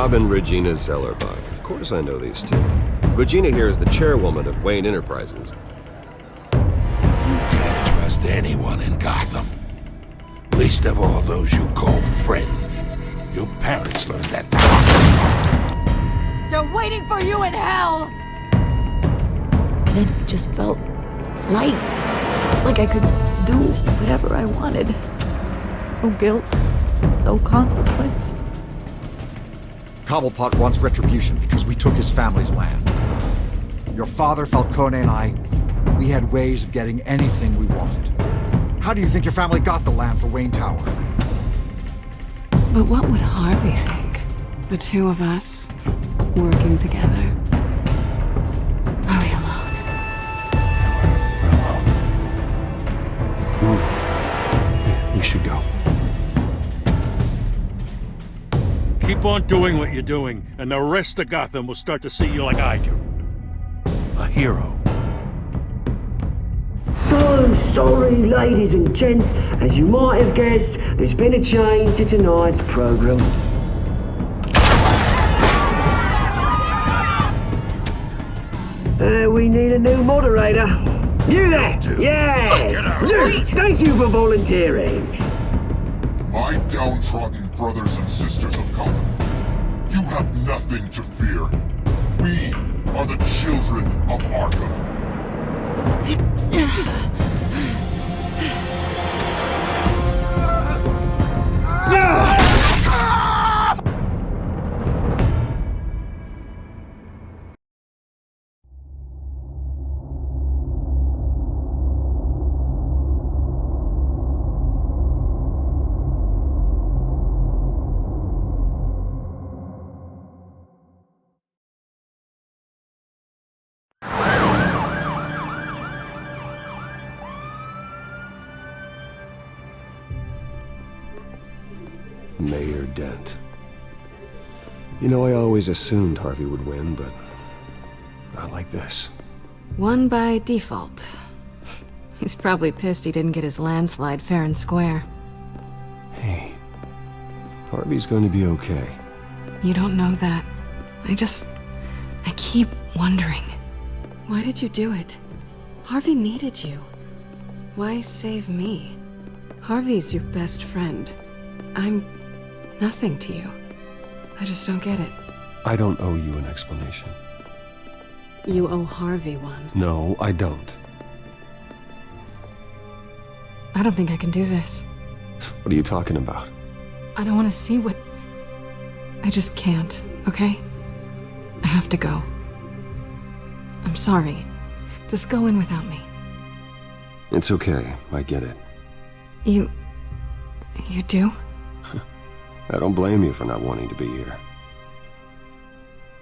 Bob and Regina Zellerbach. Of course I know these two. Regina here is the chairwoman of Wayne Enterprises. You can't trust anyone in Gotham. Least of all those you call friend. Your parents learned that. They're waiting for you in hell! Then it just felt light. Like I could do whatever I wanted. No guilt, no consequence. Cobblepot wants retribution because we took his family's land. Your father, Falcone, and I, we had ways of getting anything we wanted. How do you think your family got the land for Wayne Tower? But what would Harvey think? The two of us, working together. Are we alone? We're alone. We should go. Keep on doing what you're doing, and the rest of Gotham will start to see you like I do. A hero. So sorry, ladies and gents. As you might have guessed, there's been a change to tonight's program. We need a new moderator. You there? Yes! You! Thank you for volunteering. My downtrodden brothers and sisters of Gotham, you have nothing to fear. We are the children of Arkham. Mayor Dent. You know, I always assumed Harvey would win, but not like this. Won by default. He's probably pissed he didn't get his landslide fair and square. Hey, Harvey's going to be okay. You don't know that. I keep wondering. Why did you do it? Harvey needed you. Why save me? Harvey's your best friend. I'm nothing to you. I just don't get it. I don't owe you an explanation. You owe Harvey one. No, I don't. I don't think I can do this. What are you talking about? I don't want to see what... I just can't, okay? I have to go. I'm sorry. Just go in without me. It's okay, I get it. You do? I don't blame you for not wanting to be here.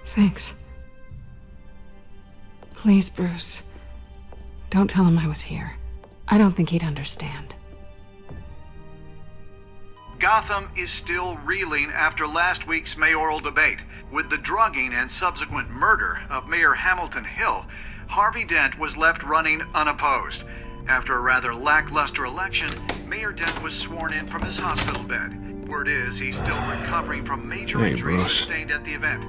Thanks. Please, Bruce. Don't tell him I was here. I don't think he'd understand. Gotham is still reeling after last week's mayoral debate. With the drugging and subsequent murder of Mayor Hamilton Hill, Harvey Dent was left running unopposed. After a rather lackluster election, Mayor Dent was sworn in from his hospital bed. Word is he's still recovering from major injuries sustained at the event.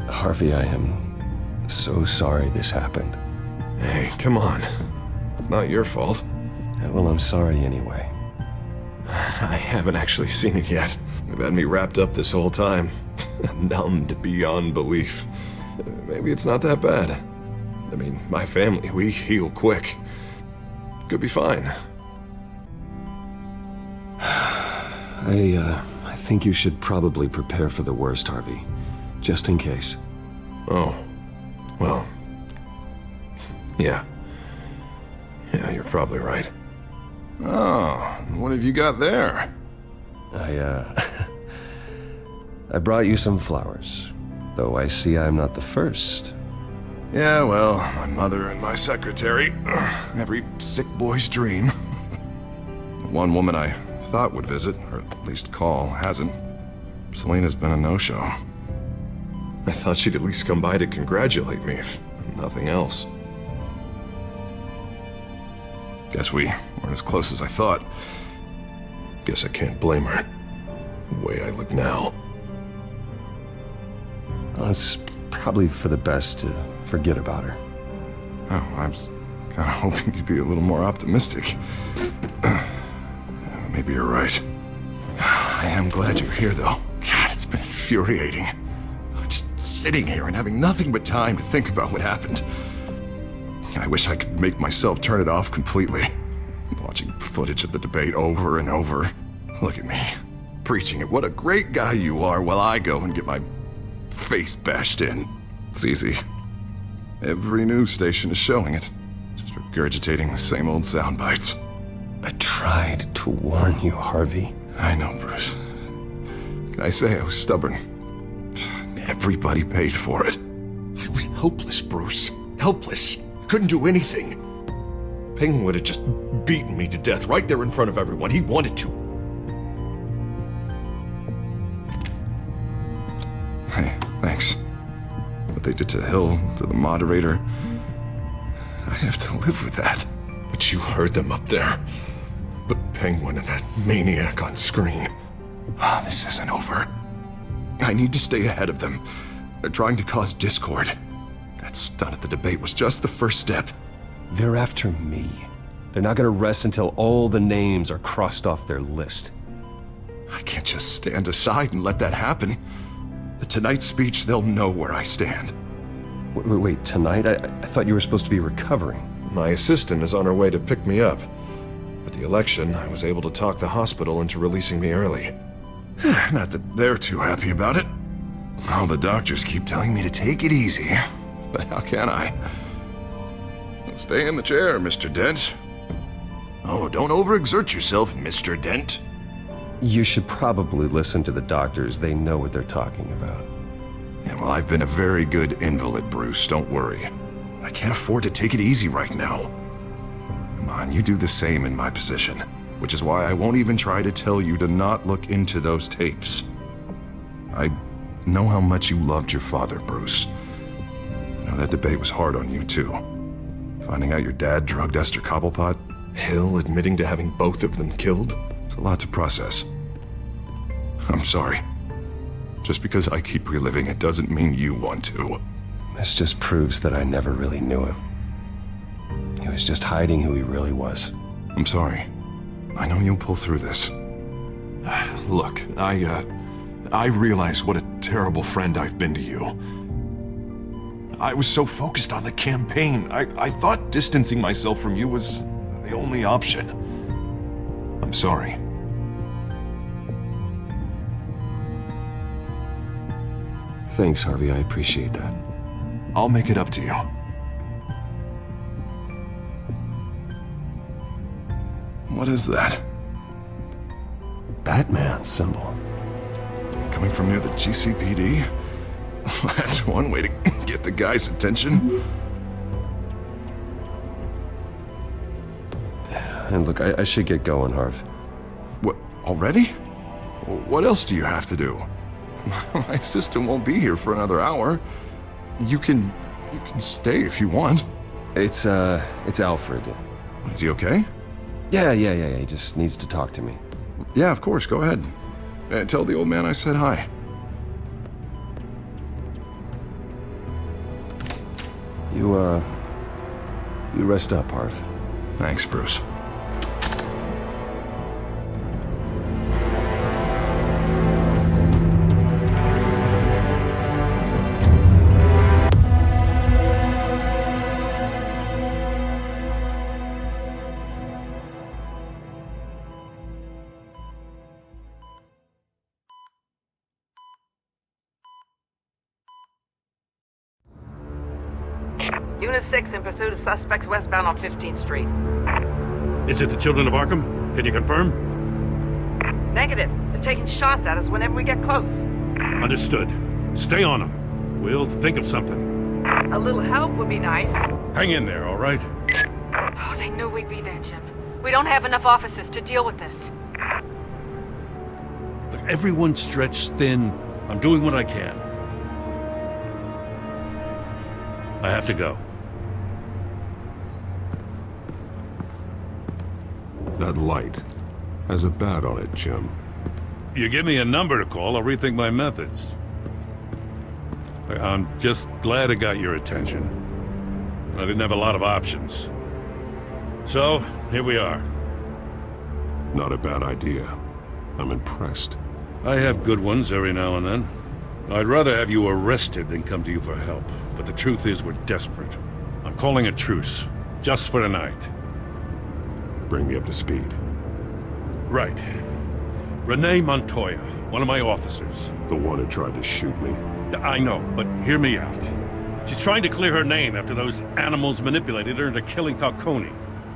Harvey, I am so sorry this happened. Hey, come on. It's not your fault. Yeah, well, I'm sorry anyway. I haven't actually seen it yet. They've had me wrapped up this whole time. Numbed beyond belief. Maybe it's not that bad. I mean, my family, we heal quick. Could be fine. I think you should probably prepare for the worst, Harvey. Just in case. Oh. Well. Yeah. Yeah, you're probably right. Oh, what have you got there? I brought you some flowers. Though I see I'm not the first. Yeah, well, my mother and my secretary. Every sick boy's dream. One woman I thought would visit, or at least call, hasn't. Selena's been a no-show. I thought she'd at least come by to congratulate me, if nothing else. Guess we weren't as close as I thought. Guess I can't blame her. The way I look now. Well, it's probably for the best to forget about her. Oh, I was kind of hoping you'd be a little more optimistic. Maybe you're right. I am glad you're here, though. God, it's been infuriating. Just sitting here and having nothing but time to think about what happened. I wish I could make myself turn it off completely. Watching footage of the debate over and over. Look at me, preaching at what a great guy you are while I go and get my face bashed in. It's easy. Every news station is showing it. Just regurgitating the same old sound bites. I tried to warn you, Harvey. I know, Bruce. Can I say I was stubborn? Everybody paid for it. I was helpless, Bruce. Helpless. Couldn't do anything. Ping would have just beaten me to death right there in front of everyone. He wanted to. Hey, thanks. What they did to Hill, to the moderator, I have to live with that. But you heard them up there. The Penguin and that maniac on screen. This isn't over. I need to stay ahead of them. They're trying to cause discord. That stunt at the debate was just the first step. They're after me. They're not gonna rest until all the names are crossed off their list. I can't just stand aside and let that happen. The Tonight speech, they'll know where I stand. Wait, tonight? I thought you were supposed to be recovering. My assistant is on her way to pick me up. At the election, I was able to talk the hospital into releasing me early. Not that they're too happy about it. All the doctors keep telling me to take it easy. But how can I? Stay in the chair, Mr. Dent. Oh, don't overexert yourself, Mr. Dent. You should probably listen to the doctors. They know what they're talking about. Yeah, well, I've been a very good invalid, Bruce. Don't worry. I can't afford to take it easy right now. Come on, you do the same in my position. Which is why I won't even try to tell you to not look into those tapes. I know how much you loved your father, Bruce. I know that debate was hard on you, too. Finding out your dad drugged Esther Cobblepot, Hill admitting to having both of them killed. It's a lot to process. I'm sorry. Just because I keep reliving it doesn't mean you want to. This just proves that I never really knew him. He was just hiding who he really was. I'm sorry. I know you'll pull through this. Look, I realize what a terrible friend I've been to you. I was so focused on the campaign. I thought distancing myself from you was the only option. I'm sorry. Thanks, Harvey. I appreciate that. I'll make it up to you. What is that? Batman's symbol. Coming from near the GCPD? That's one way to get the guy's attention. And look, I should get going, Harv. What, already? What else do you have to do? My assistant won't be here for another hour. You can stay if you want. It's Alfred. Is he okay? Yeah, he just needs to talk to me. Yeah, of course, go ahead. Tell the old man I said hi. You rest up, Harv. Thanks, Bruce. Unit 6 in pursuit of suspects westbound on 15th Street. Is it the Children of Arkham? Can you confirm? Negative. They're taking shots at us whenever we get close. Understood. Stay on them. We'll think of something. A little help would be nice. Hang in there, all right? Oh, they knew we'd be there, Jim. We don't have enough officers to deal with this. Look, everyone's stretched thin. I'm doing what I can. I have to go. That light has a bat on it, Jim. You give me a number to call, I'll rethink my methods. I'm just glad it got your attention. I didn't have a lot of options. So, here we are. Not a bad idea. I'm impressed. I have good ones every now and then. I'd rather have you arrested than come to you for help. But the truth is, we're desperate. I'm calling a truce. Just for tonight. Bring me up to speed. Right. Renee Montoya, one of my officers. The one who tried to shoot me. I know, but hear me out. She's trying to clear her name after those animals manipulated her into killing Falcone.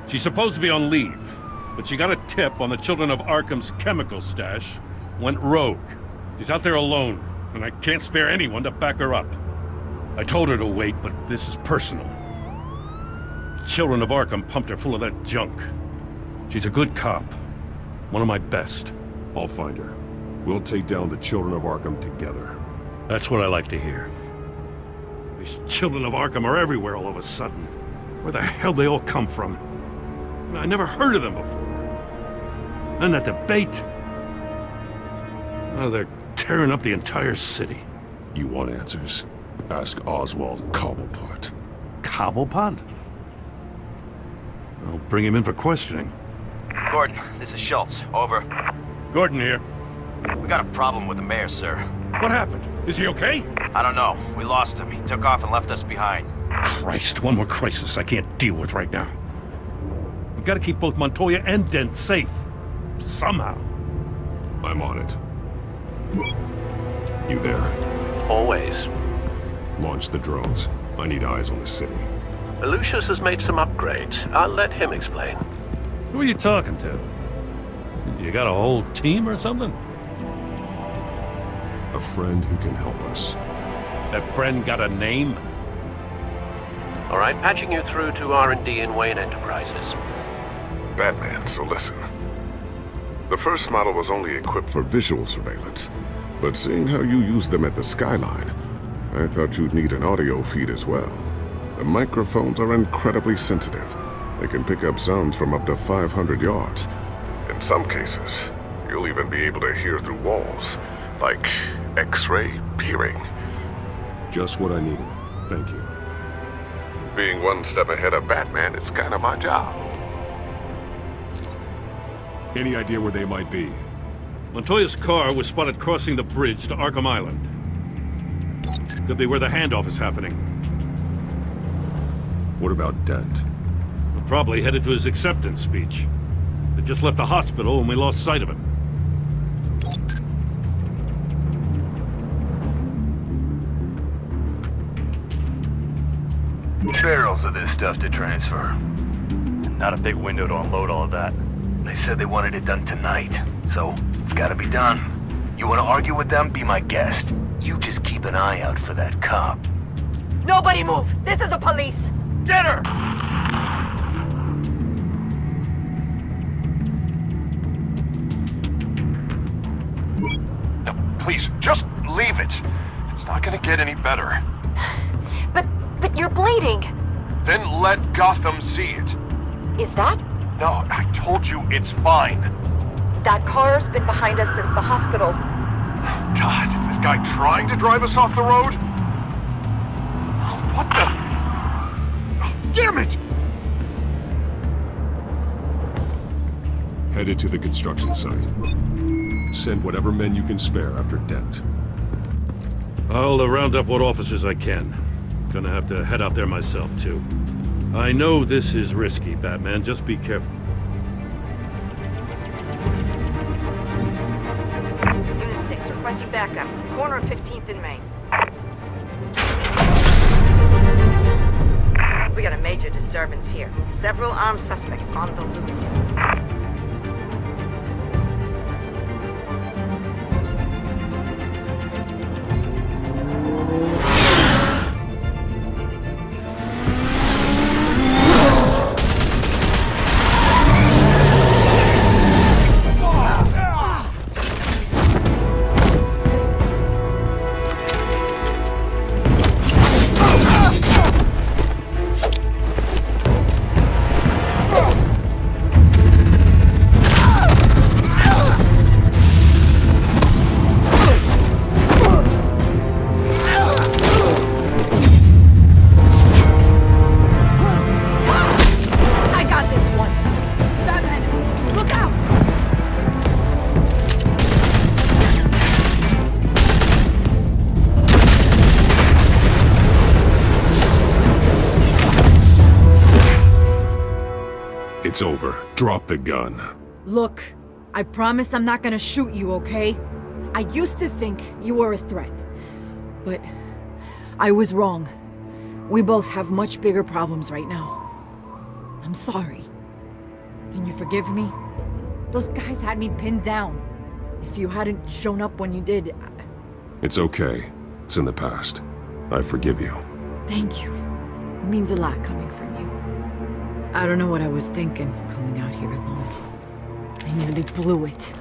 She's supposed to be on leave, but she got a tip on the Children of Arkham's chemical stash, went rogue. She's out there alone, and I can't spare anyone to back her up. I told her to wait, but this is personal. Children of Arkham pumped her full of that junk. She's a good cop. One of my best. I'll find her. We'll take down the Children of Arkham together. That's what I like to hear. These Children of Arkham are everywhere all of a sudden. Where the hell they all come from? I never heard of them before. And that debate. Oh, they're tearing up the entire city. You want answers? Ask Oswald Cobblepot. Cobblepot? I'll bring him in for questioning. Gordon, this is Schultz. Over. Gordon here. We got a problem with the mayor, sir. What happened? Is he okay? I don't know. We lost him. He took off and left us behind. Christ, one more crisis I can't deal with right now. We've got to keep both Montoya and Dent safe. Somehow. I'm on it. You there? Always. Launch the drones. I need eyes on the city. Lucius has made some upgrades. I'll let him explain. Who are you talking to? You got a whole team or something? A friend who can help us. That friend got a name? All right, patching you through to R&D in Wayne Enterprises. Batman, so listen. The first model was only equipped for visual surveillance, but seeing how you use them at the skyline, I thought you'd need an audio feed as well. The microphones are incredibly sensitive. They can pick up sounds from up to 500 yards. In some cases, you'll even be able to hear through walls, like X-ray peering. Just what I needed. Thank you. Being one step ahead of Batman is kind of my job. Any idea where they might be? Montoya's car was spotted crossing the bridge to Arkham Island. Could be where the handoff is happening. What about Dent? We're probably headed to his acceptance speech. They just left the hospital and we lost sight of him. Barrels of this stuff to transfer. Not a big window to unload all of that. They said they wanted it done tonight, so it's gotta be done. You wanna argue with them? Be my guest. You just keep an eye out for that cop. Nobody move! This is the police! Get her! No, please, just leave it. It's not gonna get any better. But you're bleeding. Then let Gotham see it. Is that? No, I told you it's fine. That car's been behind us since the hospital. God, is this guy trying to drive us off the road? What the? Oh, damn it! Headed to the construction site. Send whatever men you can spare after Dent. I'll round up what officers I can. Gonna have to head out there myself, too. I know this is risky, Batman. Just be careful. Unit 6, requesting backup. Corner of 15th and Main. We got a major disturbance here. Several armed suspects on the loose. It's over. Drop the gun. Look, I promise I'm not gonna shoot you, okay? I used to think you were a threat, but I was wrong. We both have much bigger problems right now. I'm sorry. Can you forgive me? Those guys had me pinned down. If you hadn't shown up when you did... It's okay. It's in the past. I forgive you. Thank you. It means a lot coming from you. I don't know what I was thinking, coming out here alone. I nearly blew it.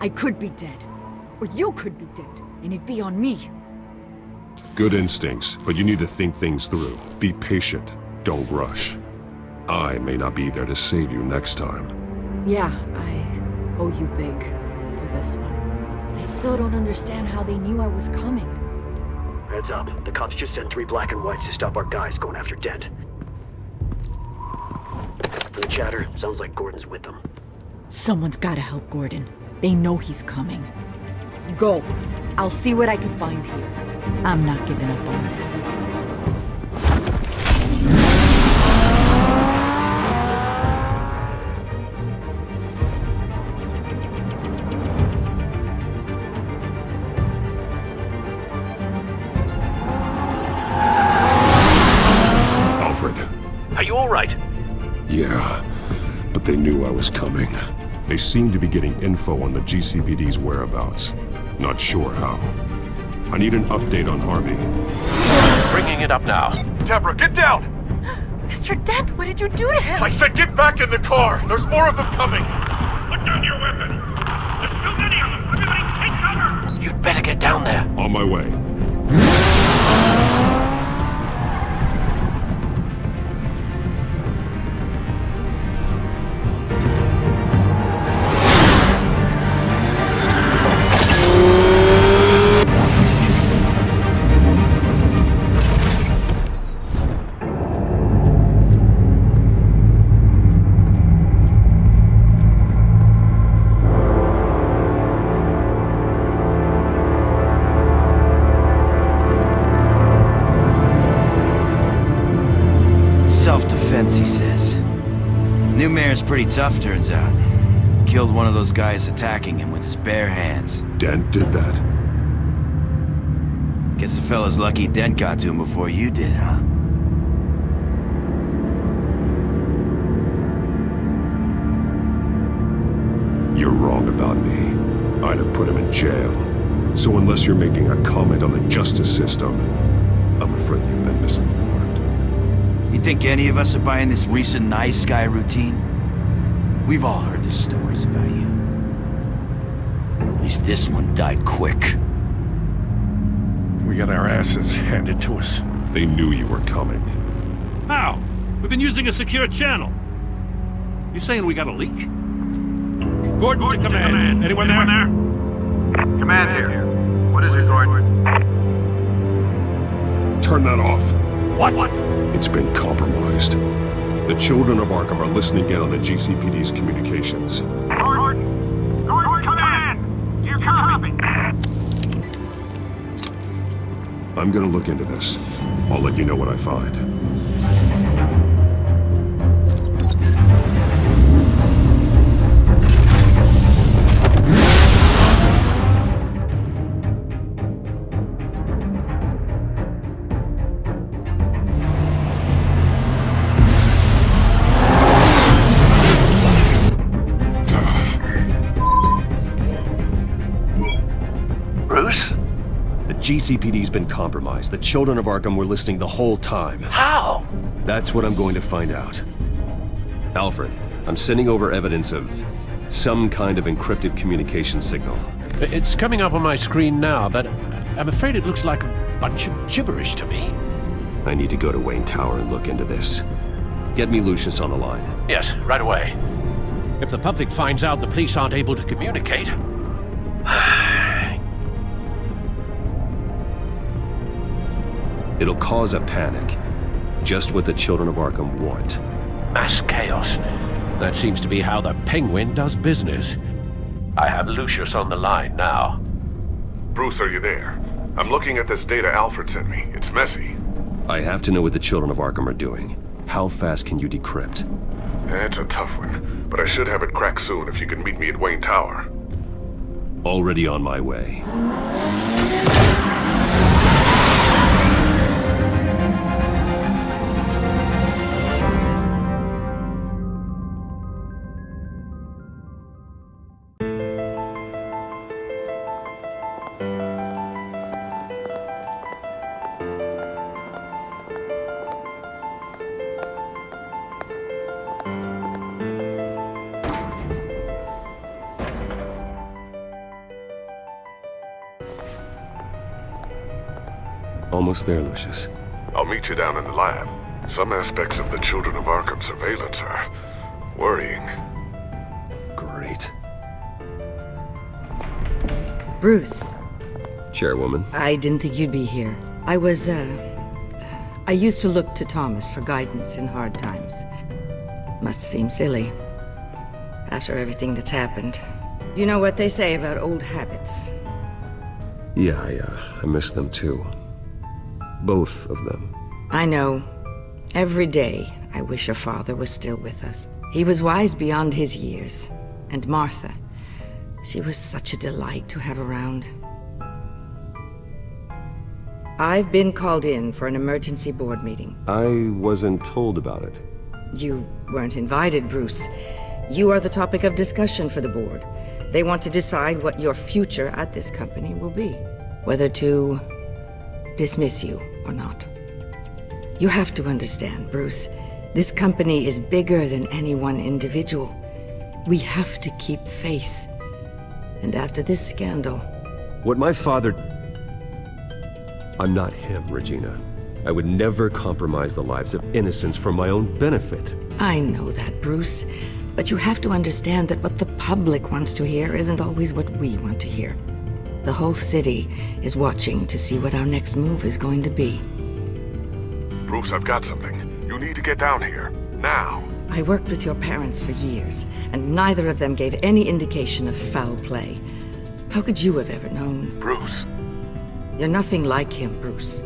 I could be dead. Or you could be dead, and it'd be on me. Good instincts, but you need to think things through. Be patient. Don't rush. I may not be there to save you next time. Yeah, I owe you big for this one. I still don't understand how they knew I was coming. Heads up. The cops just sent 3 black and whites to stop our guys going after Dent. From the chatter, sounds like Gordon's with them. Someone's gotta help Gordon. They know he's coming. Go. I'll see what I can find here. I'm not giving up on this. Are you all right? Yeah, but they knew I was coming. They seem to be getting info on the GCPD's whereabouts. Not sure how. I need an update on Harvey. Bringing it up now. Deborah, get down! Mr. Dent, what did you do to him? I said get back in the car! There's more of them coming! Put down your weapon! There's too many of them! Everybody take cover! You'd better get down there. On my way. Self-defense, he says. New mayor's pretty tough, turns out. Killed one of those guys attacking him with his bare hands. Dent did that? Guess the fella's lucky Dent got to him before you did, huh? You're wrong about me. I'd have put him in jail. So unless you're making a comment on the justice system, I'm afraid you've been misinformed. You think any of us are buying this recent nice guy routine? We've all heard the stories about you. At least this one died quick. We got our asses handed to us. They knew you were coming. How? We've been using a secure channel. You saying we got a leak? Gordon to command. Anyone there? Command here. What is it, Gordon? Turn that off. What? It's been compromised. The children of Arkham are listening in on the GCPD's communications. Gordon, command! You copy? I'm gonna look into this. I'll let you know what I find. GCPD's been compromised. The children of Arkham were listening the whole time. How? That's what I'm going to find out. Alfred, I'm sending over evidence of some kind of encrypted communication signal. It's coming up on my screen now, but I'm afraid it looks like a bunch of gibberish to me. I need to go to Wayne Tower and look into this. Get me Lucius on the line. Yes, right away. If the public finds out the police aren't able to communicate... It'll cause a panic. Just what the children of Arkham want. Mass chaos. That seems to be how the Penguin does business. I have Lucius on the line now. Bruce, are you there? I'm looking at this data Alfred sent me. It's messy. I have to know what the children of Arkham are doing. How fast can you decrypt? It's a tough one, but I should have it cracked soon if you can meet me at Wayne Tower. Already on my way. Almost there, Lucius. I'll meet you down in the lab. Some aspects of the Children of Arkham surveillance are worrying. Great. Bruce. Chairwoman. I didn't think you'd be here. I used to look to Thomas for guidance in hard times. Must seem silly. After everything that's happened. You know what they say about old habits. Yeah, I miss them too. Both of them. I know. Every day, I wish your father was still with us. He was wise beyond his years. And Martha, she was such a delight to have around. I've been called in for an emergency board meeting. I wasn't told about it. You weren't invited, Bruce. You are the topic of discussion for the board. They want to decide what your future at this company will be. Whether to dismiss you or not. You have to understand, Bruce. This company is bigger than any one individual. We have to keep face. And after this scandal... What my father... I'm not him, Regina. I would never compromise the lives of innocents for my own benefit. I know that, Bruce. But you have to understand that what the public wants to hear isn't always what we want to hear. The whole city is watching to see what our next move is going to be. Bruce, I've got something. You need to get down here. Now. I worked with your parents for years, and neither of them gave any indication of foul play. How could you have ever known? Bruce. You're nothing like him, Bruce.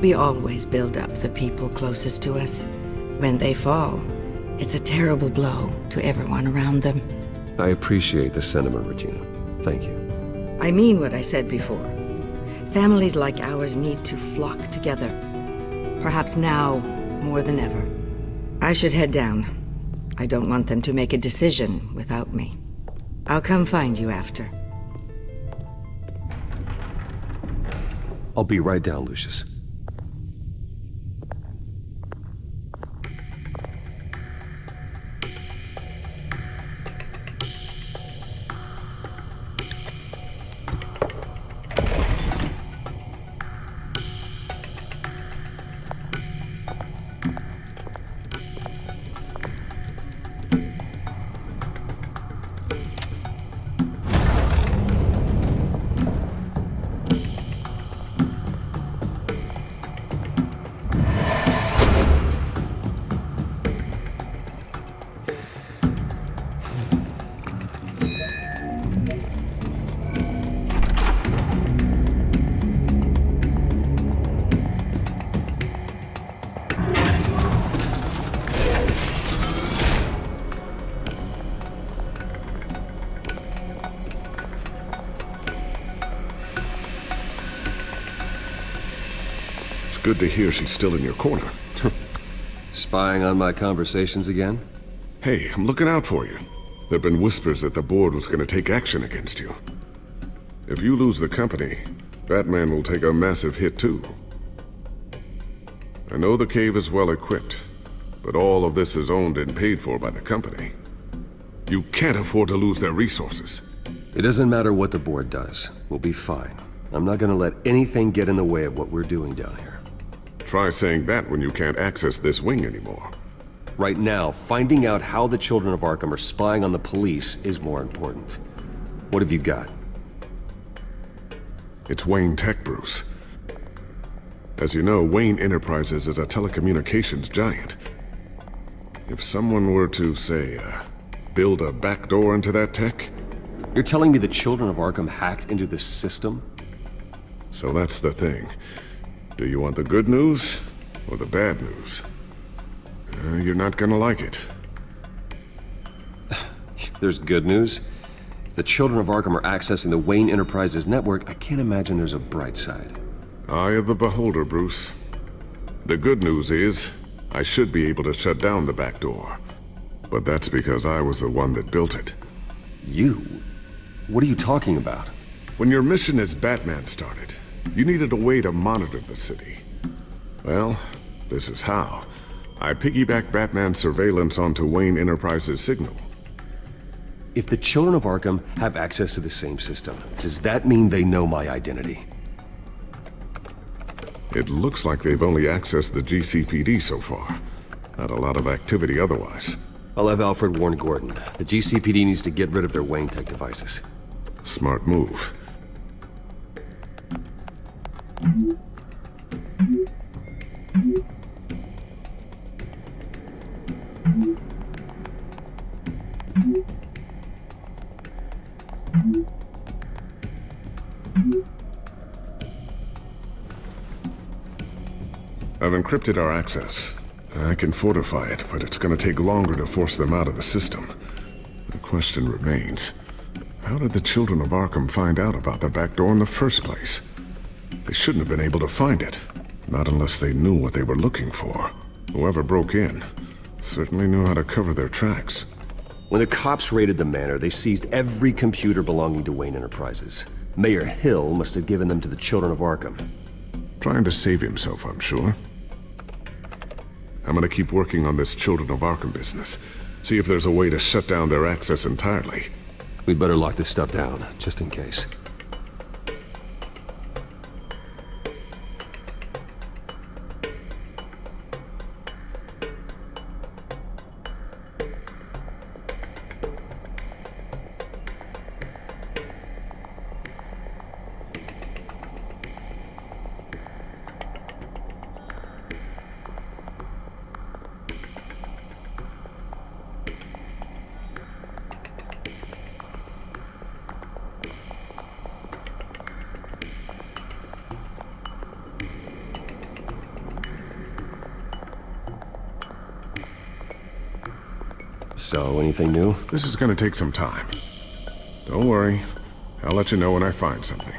We always build up the people closest to us. When they fall, it's a terrible blow to everyone around them. I appreciate the sentiment, Regina. Thank you. I mean what I said before. Families like ours need to flock together. Perhaps now more than ever. I should head down. I don't want them to make a decision without me. I'll come find you after. I'll be right down, Lucius. Good to hear she's still in your corner. Spying on my conversations again? Hey, I'm looking out for you. There've been whispers that the board was going to take action against you. If you lose the company, Batman will take a massive hit too. I know the cave is well equipped, but all of this is owned and paid for by the company. You can't afford to lose their resources. It doesn't matter what the board does. We'll be fine. I'm not gonna let anything get in the way of what we're doing down here. Try saying that when you can't access this wing anymore. Right now, finding out how the Children of Arkham are spying on the police is more important. What have you got? It's Wayne Tech, Bruce. As you know, Wayne Enterprises is a telecommunications giant. If someone were to, say, build a backdoor into that tech... You're telling me the Children of Arkham hacked into this system? So that's the thing. Do you want the good news or the bad news? You're not gonna like it. There's good news. If the children of Arkham are accessing the Wayne Enterprises network, I can't imagine there's a bright side. Eye of the beholder, Bruce. The good news is, I should be able to shut down the back door. But that's because I was the one that built it. You? What are you talking about? When your mission as Batman started, you needed a way to monitor the city. Well, this is how. I piggybacked Batman's surveillance onto Wayne Enterprises' signal. If the children of Arkham have access to the same system, does that mean they know my identity? It looks like they've only accessed the GCPD so far. Not a lot of activity otherwise. I'll have Alfred warn Gordon. The GCPD needs to get rid of their Wayne Tech devices. Smart move. I've encrypted our access. I can fortify it, but it's gonna take longer to force them out of the system. The question remains, how did the children of Arkham find out about the back door in the first place? They shouldn't have been able to find it. Not unless they knew what they were looking for. Whoever broke in certainly knew how to cover their tracks. When the cops raided the manor, they seized every computer belonging to Wayne Enterprises. Mayor Hill must have given them to the children of Arkham. Trying to save himself, I'm sure. I'm gonna keep working on this Children of Arkham business. See if there's a way to shut down their access entirely. We'd better lock this stuff down, just in case. So, anything new? This is gonna take some time. Don't worry. I'll let you know when I find something.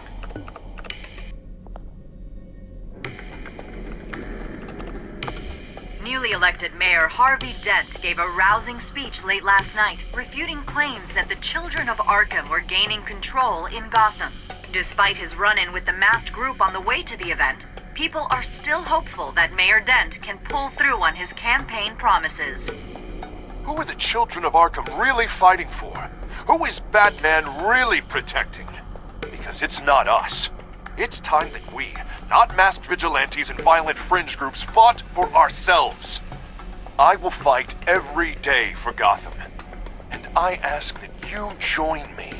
Newly elected Mayor Harvey Dent gave a rousing speech late last night, refuting claims that the children of Arkham were gaining control in Gotham. Despite his run-in with the masked group on the way to the event, people are still hopeful that Mayor Dent can pull through on his campaign promises. Who are the children of Arkham really fighting for? Who is Batman really protecting? Because it's not us. It's time that we, not masked vigilantes and violent fringe groups, fought for ourselves. I will fight every day for Gotham. And I ask that you join me.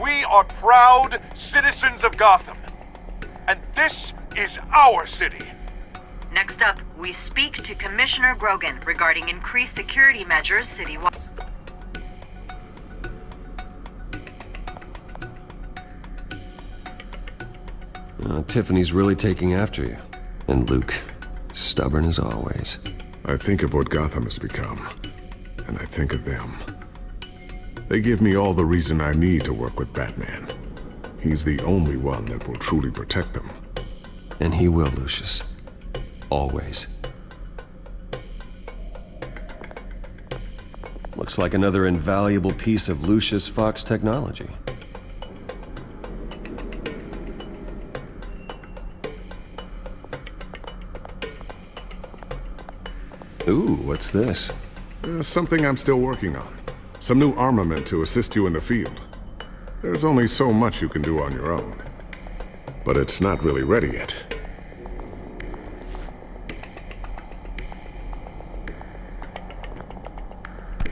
We are proud citizens of Gotham. And this is our city. Next up, we speak to Commissioner Grogan regarding increased security measures citywide. Tiffany's really taking after you. And Luke, stubborn as always. I think of what Gotham has become, and I think of them. They give me all the reason I need to work with Batman. He's the only one that will truly protect them. And he will, Lucius. Always. Looks like another invaluable piece of Lucius Fox technology. Ooh, what's this? Something I'm still working on. Some new armament to assist you in the field. There's only so much you can do on your own. But it's not really ready yet.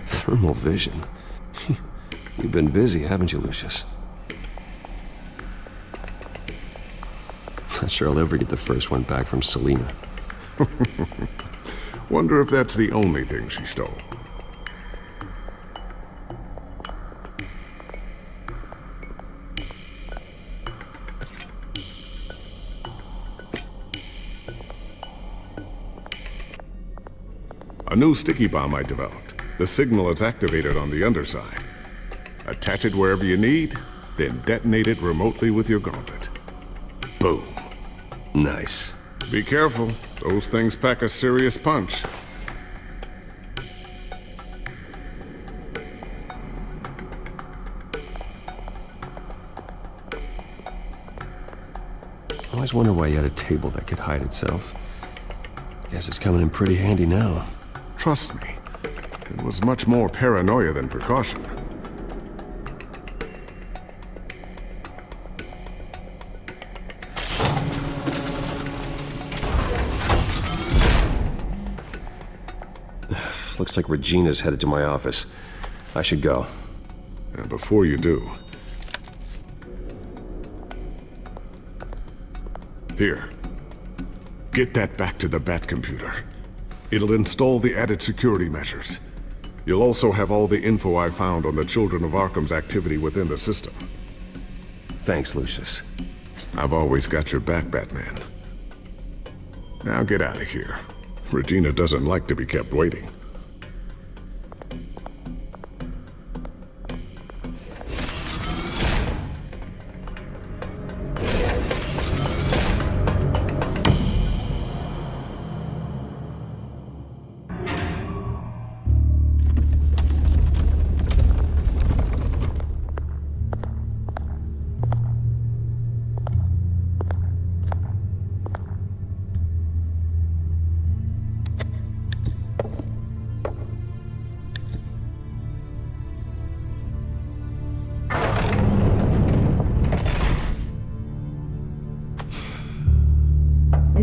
Thermal vision. You've been busy, haven't you, Lucius? Not sure I'll ever get the first one back from Selina. Wonder if that's the only thing she stole. new sticky bomb I developed. The signal is activated on the underside. Attach it wherever you need, then detonate it remotely with your gauntlet. Boom. Nice. Be careful. Those things pack a serious punch. I always wonder why you had a table that could hide itself. Guess it's coming in pretty handy now. Trust me, it was much more paranoia than precaution. Looks like Regina's headed to my office. I should go. And before you do... Here. Get that back to the Bat computer. It'll install the added security measures. You'll also have all the info I found on the Children of Arkham's activity within the system. Thanks, Lucius. I've always got your back, Batman. Now get out of here. Regina doesn't like to be kept waiting.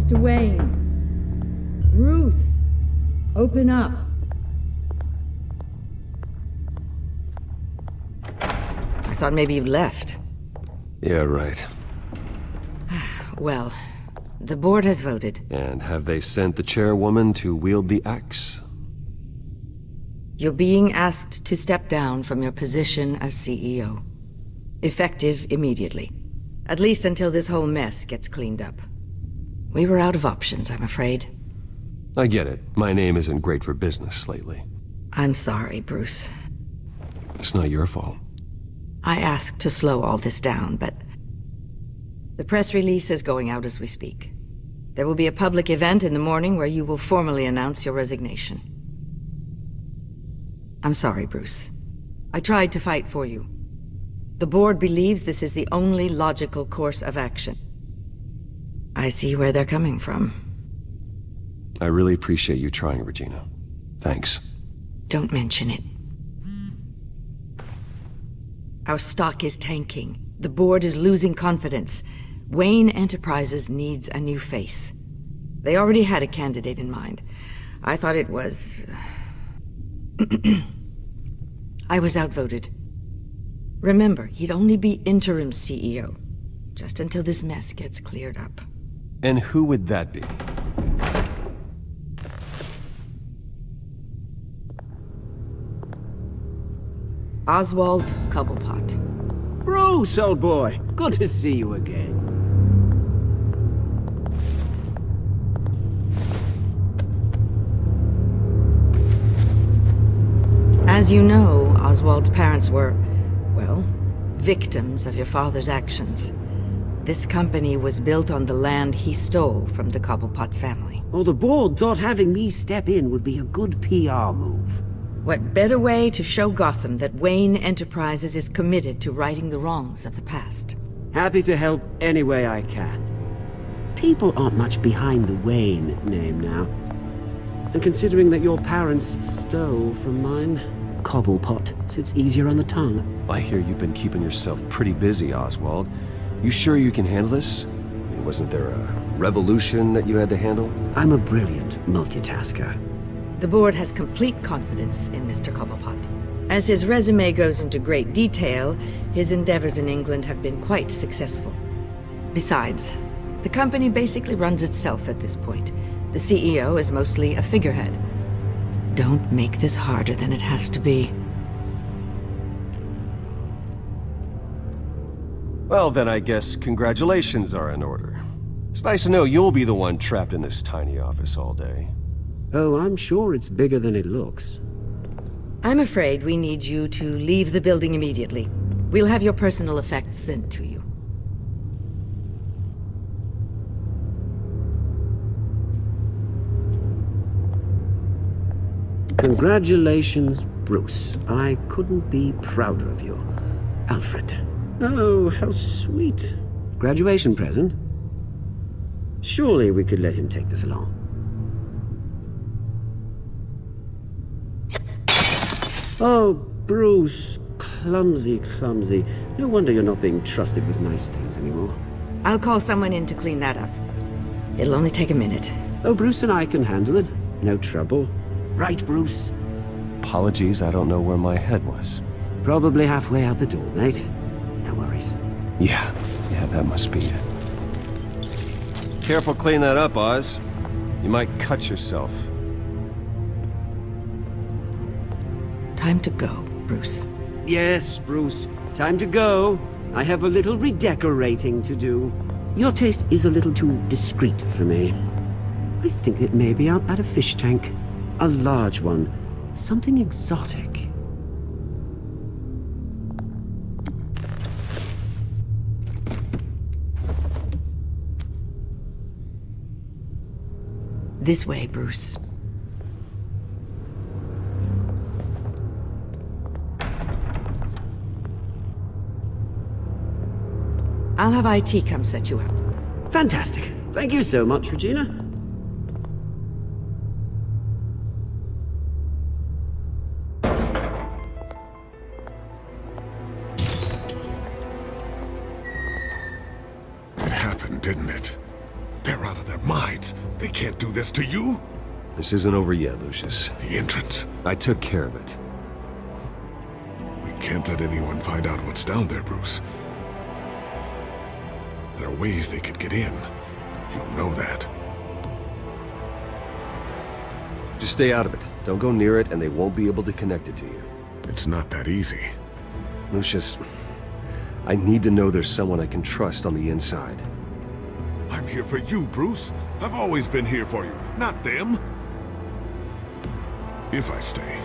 Mr. Wayne. Bruce. Open up. I thought maybe you'd left. Yeah, right. Well, the board has voted. And have they sent the chairwoman to wield the axe? You're being asked to step down from your position as CEO. Effective immediately. At least until this whole mess gets cleaned up. We were out of options, I'm afraid. I get it. My name isn't great for business lately. I'm sorry, Bruce. It's not your fault. I asked to slow all this down, but... the press release is going out as we speak. There will be a public event in the morning where you will formally announce your resignation. I'm sorry, Bruce. I tried to fight for you. The board believes this is the only logical course of action. I see where they're coming from. I really appreciate you trying, Regina. Thanks. Don't mention it. Our stock is tanking. The board is losing confidence. Wayne Enterprises needs a new face. They already had a candidate in mind. I thought it was... I was outvoted. Remember, he'd only be interim CEO, just until this mess gets cleared up. And who would that be? Oswald Cobblepot. Bruce, old boy. Good to see you again. As you know, Oswald's parents were, well, victims of your father's actions. This company was built on the land he stole from the Cobblepot family. Oh, the board thought having me step in would be a good PR move. What better way to show Gotham that Wayne Enterprises is committed to righting the wrongs of the past? Happy to help any way I can. People aren't much behind the Wayne name now. And considering that your parents stole from mine, Cobblepot sits easier on the tongue. I hear you've been keeping yourself pretty busy, Oswald. You sure you can handle this? I mean, wasn't there a revolution that you had to handle? I'm a brilliant multitasker. The board has complete confidence in Mr. Cobblepot. As his resume goes into great detail, his endeavors in England have been quite successful. Besides, the company basically runs itself at this point. The CEO is mostly a figurehead. Don't make this harder than it has to be. Well, then I guess congratulations are in order. It's nice to know you'll be the one trapped in this tiny office all day. Oh, I'm sure it's bigger than it looks. I'm afraid we need you to leave the building immediately. We'll have your personal effects sent to you. Congratulations, Bruce. I couldn't be prouder of you. Alfred. Oh, how sweet. Graduation present? Surely we could let him take this along. Oh, Bruce. Clumsy, clumsy. No wonder you're not being trusted with nice things anymore. I'll call someone in to clean that up. It'll only take a minute. Oh, Bruce and I can handle it. No trouble. Right, Bruce? Apologies, I don't know where my head was. Probably halfway out the door, mate. No worries. Yeah, that must be it. Careful cleaning that up, Oz. You might cut yourself. Time to go, Bruce. Yes, Bruce. Time to go. I have a little redecorating to do. Your taste is a little too discreet for me. I think that maybe I'll add a fish tank. A large one. Something exotic. This way, Bruce. I'll have IT come set you up. Fantastic. Thank you so much, Regina. It happened, didn't it? They're out of their minds. They can't do this to you? This isn't over yet, Lucius. The entrance. I took care of it. We can't let anyone find out what's down there, Bruce. There are ways they could get in. You know that. Just stay out of it. Don't go near it, and they won't be able to connect it to you. It's not that easy. Lucius, I need to know there's someone I can trust on the inside. I'm here for you, Bruce. I've always been here for you, not them. If I stay,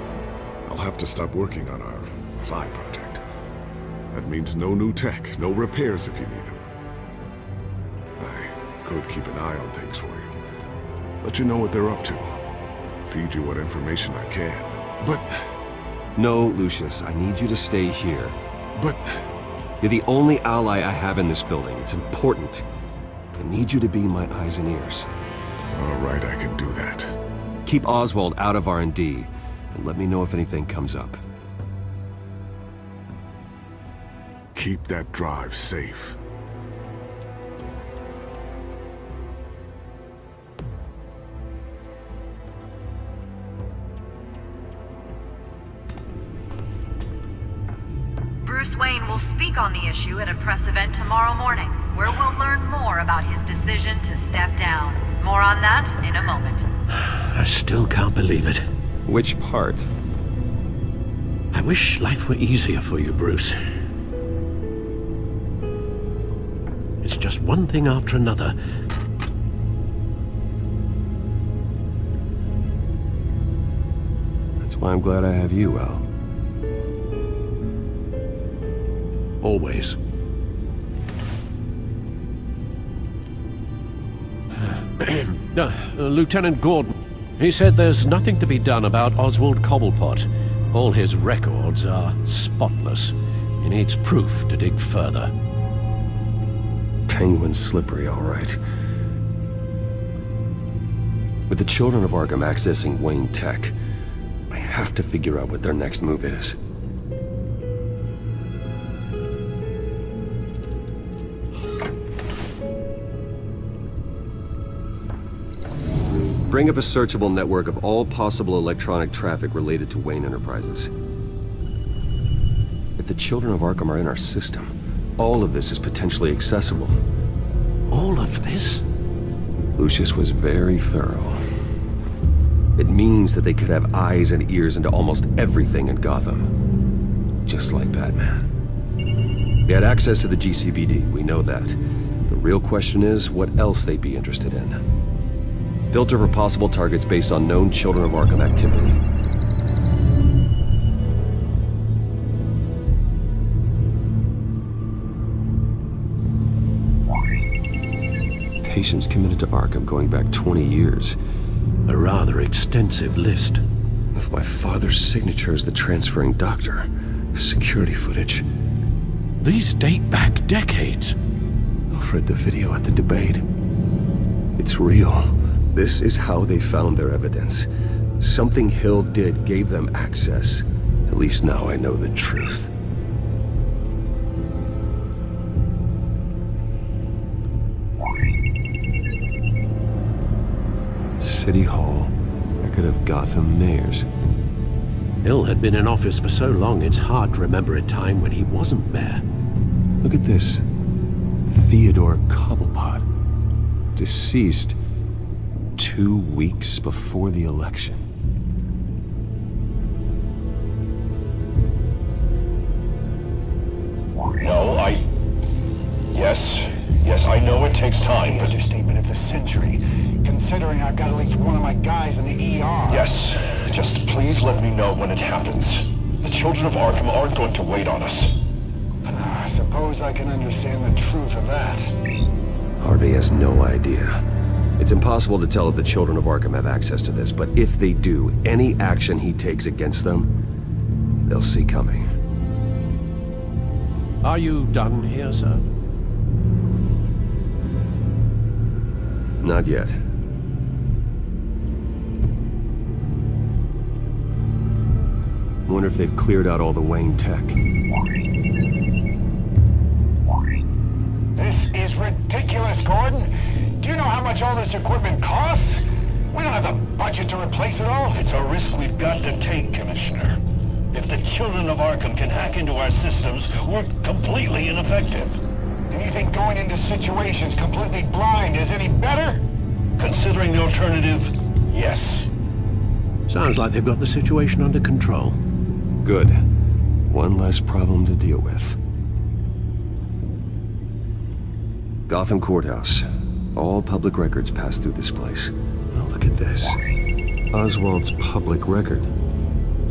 I'll have to stop working on our side project. That means no new tech, no repairs if you need them. I could keep an eye on things for you. Let you know what they're up to. Feed you what information I can. But... No, Lucius, I need you to stay here. But... You're the only ally I have in this building. It's important. I need you to be my eyes and ears. All right, I can do that. Keep Oswald out of R&D, and let me know if anything comes up. Keep that drive safe. Bruce Wayne will speak on the issue at a press event tomorrow morning, where we'll learn more about his decision to step down. More on that in a moment. I still can't believe it. Which part? I wish life were easier for you, Bruce. It's just one thing after another. That's why I'm glad I have you, Al. Always. Lieutenant Gordon, he said there's nothing to be done about Oswald Cobblepot. All his records are spotless. He needs proof to dig further. Penguin's slippery, all right. With the children of Arkham accessing Wayne Tech, I have to figure out what their next move is. Bring up a searchable network of all possible electronic traffic related to Wayne Enterprises. If the children of Arkham are in our system, all of this is potentially accessible. All of this? Lucius was very thorough. It means that they could have eyes and ears into almost everything in Gotham. Just like Batman. They had access to the GCPD, we know that. The real question is what else they'd be interested in. Filter for possible targets based on known Children of Arkham activity. Patients committed to Arkham going back 20 years. A rather extensive list. With my father's signature as the transferring doctor. Security footage. These date back decades. I've read the video at the debate. It's real. This is how they found their evidence. Something Hill did gave them access. At least now I know the truth. City Hall. Record of Gotham mayors. Hill had been in office for so long, it's hard to remember a time when he wasn't mayor. Look at this. Theodore Cobblepot. Deceased 2 weeks before the election. No, Yes, I know it takes time, but... understatement of the century, considering I've got at least one of my guys in the ER. Yes, just please let me know when it happens. The children of Arkham aren't going to wait on us. I suppose I can understand the truth of that. Harvey has no idea. It's impossible to tell if the children of Arkham have access to this, but if they do, any action he takes against them, they'll see coming. Are you done here, sir? Not yet. Wonder if they've cleared out all the Wayne tech. This is ridiculous, Gordon. Do you know how much all this equipment costs? We don't have the budget to replace it all. It's a risk we've got to take, Commissioner. If the children of Arkham can hack into our systems, we're completely ineffective. And you think going into situations completely blind is any better? Considering the alternative, yes. Sounds like they've got the situation under control. Good. One less problem to deal with. Gotham Courthouse. All public records pass through this place. Oh, look at this. Oswald's public record.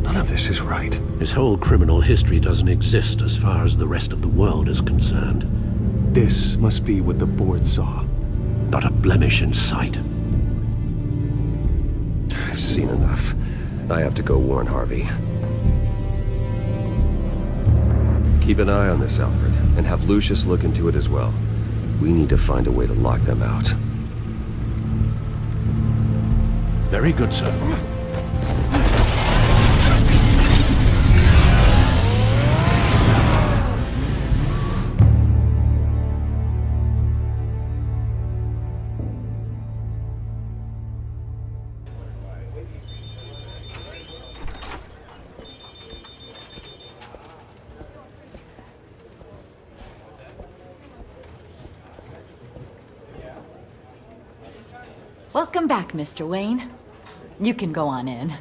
None of this is right. His whole criminal history doesn't exist as far as the rest of the world is concerned. This must be what the board saw. Not a blemish in sight. I've seen enough. I have to go warn Harvey. Keep an eye on this, Alfred, and have Lucius look into it as well. We need to find a way to lock them out. Very good, sir. Welcome back, Mr. Wayne. You can go on in.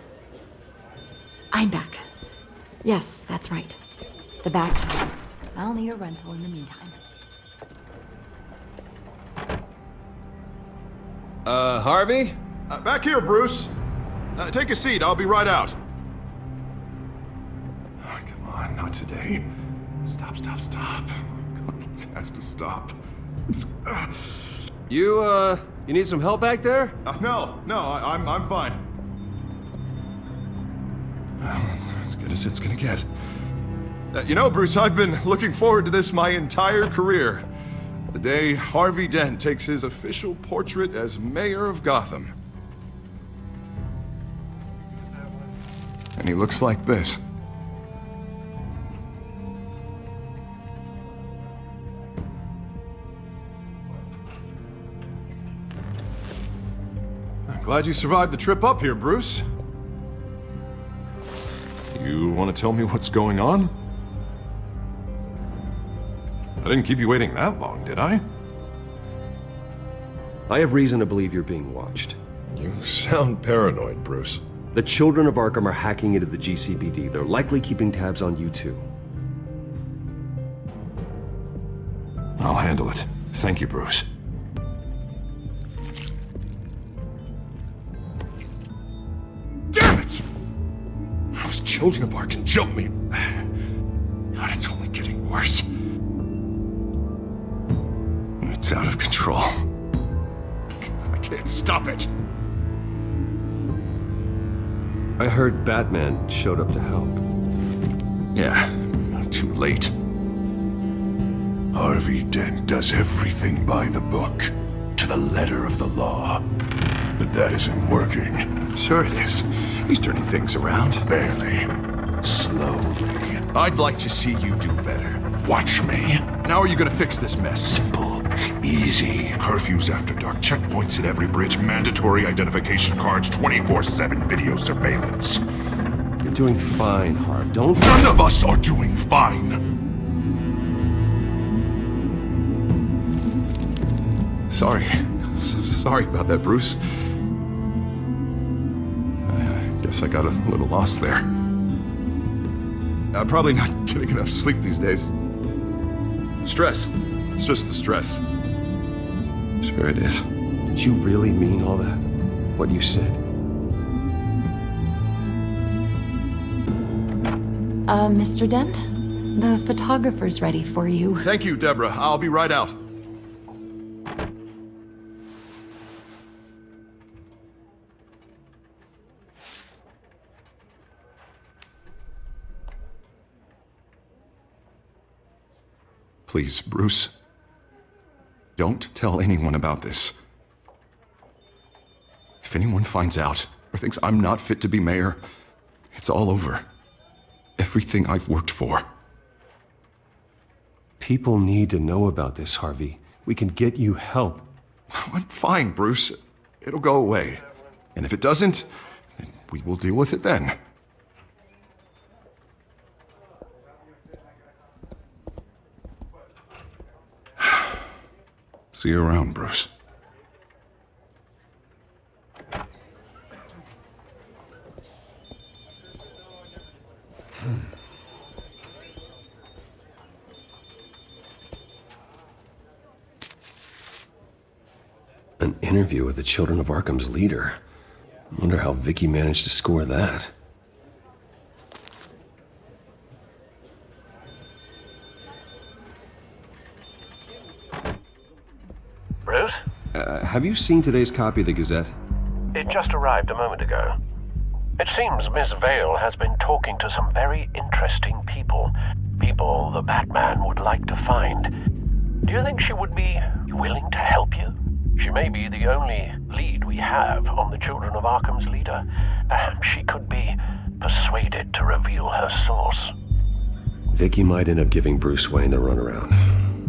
I'm back. Yes, that's right. The back. I'll need a rental in the meantime. Harvey? Back here, Bruce. Take a seat, I'll be right out. Oh, come on, not today. Stop. It has to stop. You need some help back there? No, I'm fine. Well, that's as good as it's gonna get. You know, Bruce, I've been looking forward to this my entire career. The day Harvey Dent takes his official portrait as mayor of Gotham. And he looks like this. Glad you survived the trip up here, Bruce. You want to tell me what's going on? I didn't keep you waiting that long, did I? I have reason to believe you're being watched. You sound paranoid, Bruce. The children of Arkham are hacking into the GCPD. They're likely keeping tabs on you too. I'll handle it. Thank you, Bruce. children of Arkham jumped me. God, it's only getting worse. It's out of control. I can't stop it. I heard Batman showed up to help. Yeah, too late. Harvey Dent does everything by the book, to the letter of the law. But that isn't working. Sure it is. He's turning things around. Barely. Slowly. I'd like to see you do better. Watch me. How are you gonna fix this mess? Simple. Easy. Curfews after dark, checkpoints at every bridge, mandatory identification cards, 24/7 video surveillance. You're doing fine, Harv. Don't... None of us are doing fine! Sorry. Sorry about that, Bruce. I guess I got a little lost there. I'm probably not getting enough sleep these days. Stress. It's just the stress. Sure it is. Did you really mean all that? What you said? Mr. Dent? The photographer's ready for you. Thank you, Deborah. I'll be right out. Please, Bruce. Don't tell anyone about this. If anyone finds out or thinks I'm not fit to be mayor, it's all over. Everything I've worked for. People need to know about this, Harvey. We can get you help. I'm fine, Bruce. It'll go away. And if it doesn't, then we will deal with it then. See you around, Bruce. An interview with the Children of Arkham's leader. I wonder how Vicky managed to score that. Bruce? Have you seen today's copy of the Gazette? It just arrived a moment ago. It seems Miss Vale has been talking to some very interesting people. People the Batman would like to find. Do you think she would be willing to help you? She may be the only lead we have on the Children of Arkham's leader. Perhaps she could be persuaded to reveal her source. Vicky might end up giving Bruce Wayne the runaround.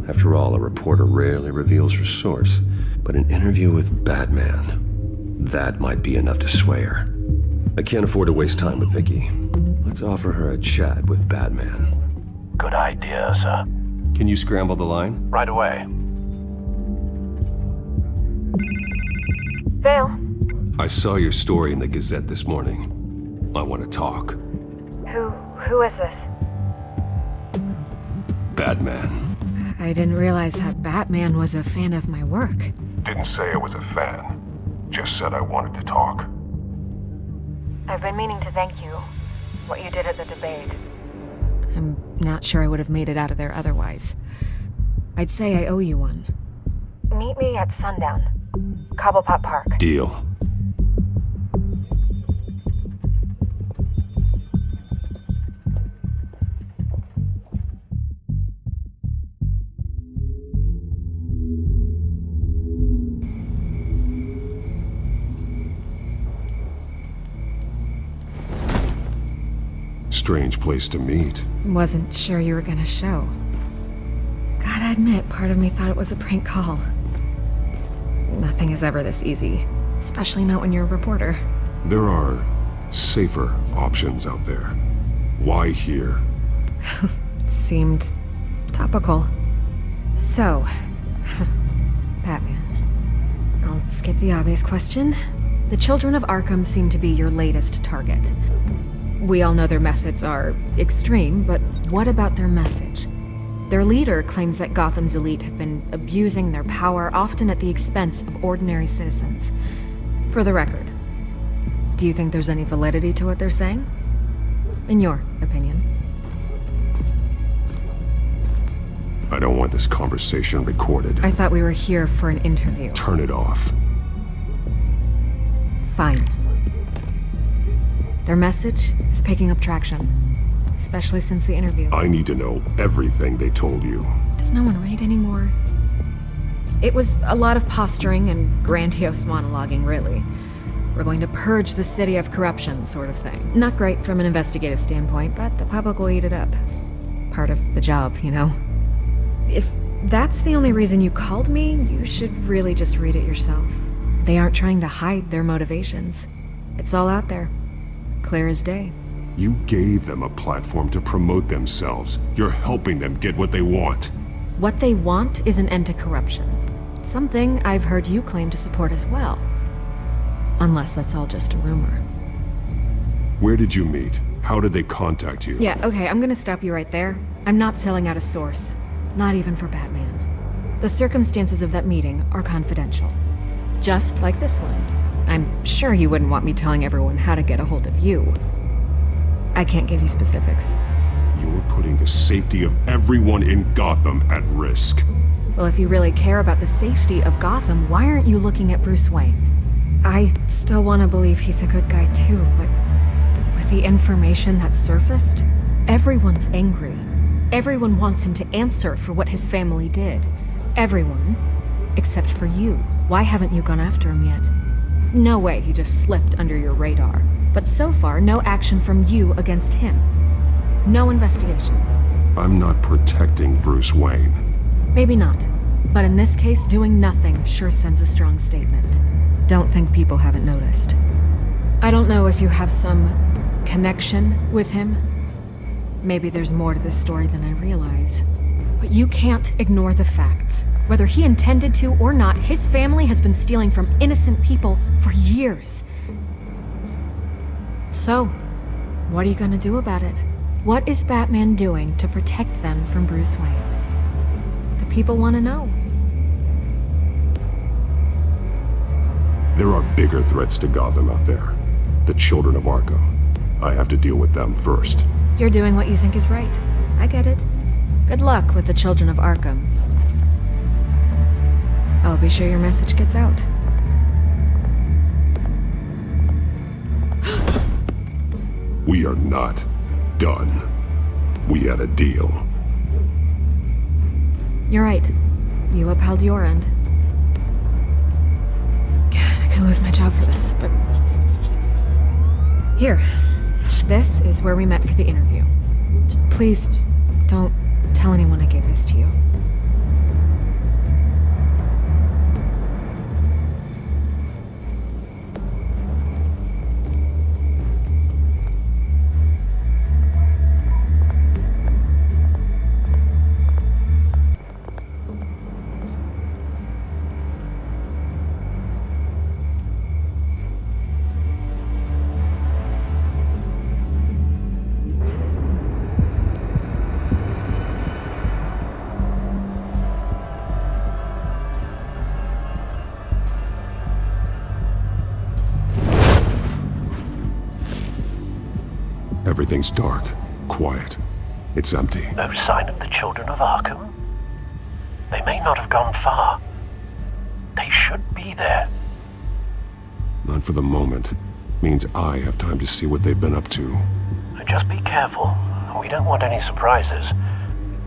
After all, a reporter rarely reveals her source. But an interview with Batman, that might be enough to sway her. I can't afford to waste time with Vicky. Let's offer her a chat with Batman. Good idea, sir. Can you scramble the line? Right away. Vale. I saw your story in the Gazette this morning. I want to talk. Who is this? Batman. I didn't realize that Batman was a fan of my work. Didn't say I was a fan. Just said I wanted to talk. I've been meaning to thank you. What you did at the debate. I'm not sure I would have made it out of there otherwise. I'd say I owe you one. Meet me at sundown. Cobblepot Park. Deal. Strange place to meet. Wasn't sure you were gonna show. Gotta admit, part of me thought it was a prank call. Nothing is ever this easy, especially not when you're a reporter. There are safer options out there. Why here? Seemed topical. So, Batman. I'll skip the obvious question. The Children of Arkham seem to be your latest target. We all know their methods are extreme, but what about their message? Their leader claims that Gotham's elite have been abusing their power, often at the expense of ordinary citizens. For the record, do you think there's any validity to what they're saying? in your opinion? I don't want this conversation recorded. I thought we were here for an interview. Turn it off. Fine. Their message is picking up traction, especially since the interview. I need to know everything they told you. Does no one read anymore? It was a lot of posturing and grandiose monologuing, really. We're going to purge the city of corruption, sort of thing. Not great from an investigative standpoint, but the public will eat it up. Part of the job, you know? If that's the only reason you called me, you should really just read it yourself. They aren't trying to hide their motivations. It's all out there. Clear as day. You gave them a platform to promote themselves. You're helping them get what they want. What they want is an end to corruption. Something I've heard you claim to support as well. Unless that's all just a rumor. Where did you meet? How did they contact you? Yeah, okay, I'm gonna stop you right there. I'm not selling out a source. Not even for Batman. The circumstances of that meeting are confidential. Just like this one. I'm sure you wouldn't want me telling everyone how to get a hold of you. I can't give you specifics. You're putting the safety of everyone in Gotham at risk. Well, if you really care about the safety of Gotham, why aren't you looking at Bruce Wayne? I still want to believe he's a good guy too, but with the information that surfaced, everyone's angry. Everyone wants him to answer for what his family did. Everyone, except for you. Why haven't you gone after him yet? No way he just slipped under your radar. But so far, no action from you against him. No investigation. I'm not protecting Bruce Wayne. Maybe not. But in this case, doing nothing sure sends a strong statement. Don't think people haven't noticed. I don't know if you have some connection with him. Maybe there's more to this story than I realize. But you can't ignore the facts. Whether he intended to or not, his family has been stealing from innocent people for years. So, what are you gonna do about it? What is Batman doing to protect them from Bruce Wayne? The people want to know. There are bigger threats to Gotham out there. The children of Arkham. I have to deal with them first. You're doing what you think is right. I get it. Good luck with the children of Arkham. I'll be sure your message gets out. We are not done. We had a deal. You're right. You upheld your end. God, I could lose my job for this, but... Here. This is where we met for the interview. Just please, don't tell anyone I gave this to you. Everything's dark, quiet. It's empty. No sign of the children of Arkham? They may not have gone far. They should be there. Not for the moment. Means I have time to see what they've been up to. Just be careful. We don't want any surprises.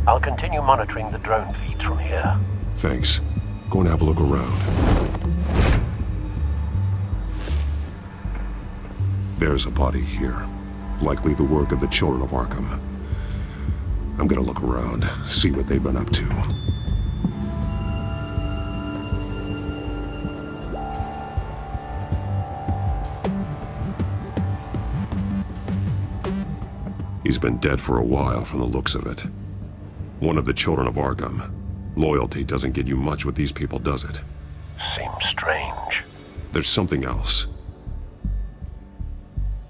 I'll continue monitoring the drone feeds from here. Thanks. Go and have a look around. There's a body here. Likely the work of the children of Arkham. I'm gonna look around, see what they've been up to. He's been dead for a while from the looks of it. One of the children of Arkham. Loyalty doesn't get you much with these people, does it? Seems strange. There's something else.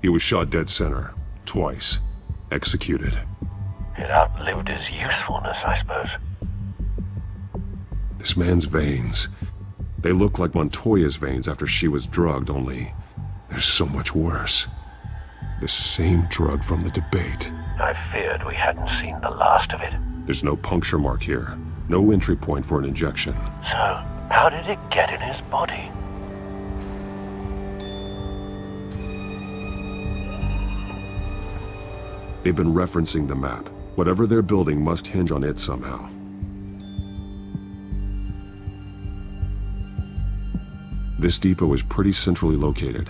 He was shot dead center. Twice. Executed. It outlived his usefulness, I suppose. This man's veins. They look like Montoya's veins after she was drugged, only they're so much worse. The same drug from the debate. I feared we hadn't seen the last of it. There's no puncture mark here. No entry point for an injection. So, how did it get in his body? They've been referencing the map. Whatever they're building must hinge on it somehow. This depot is pretty centrally located.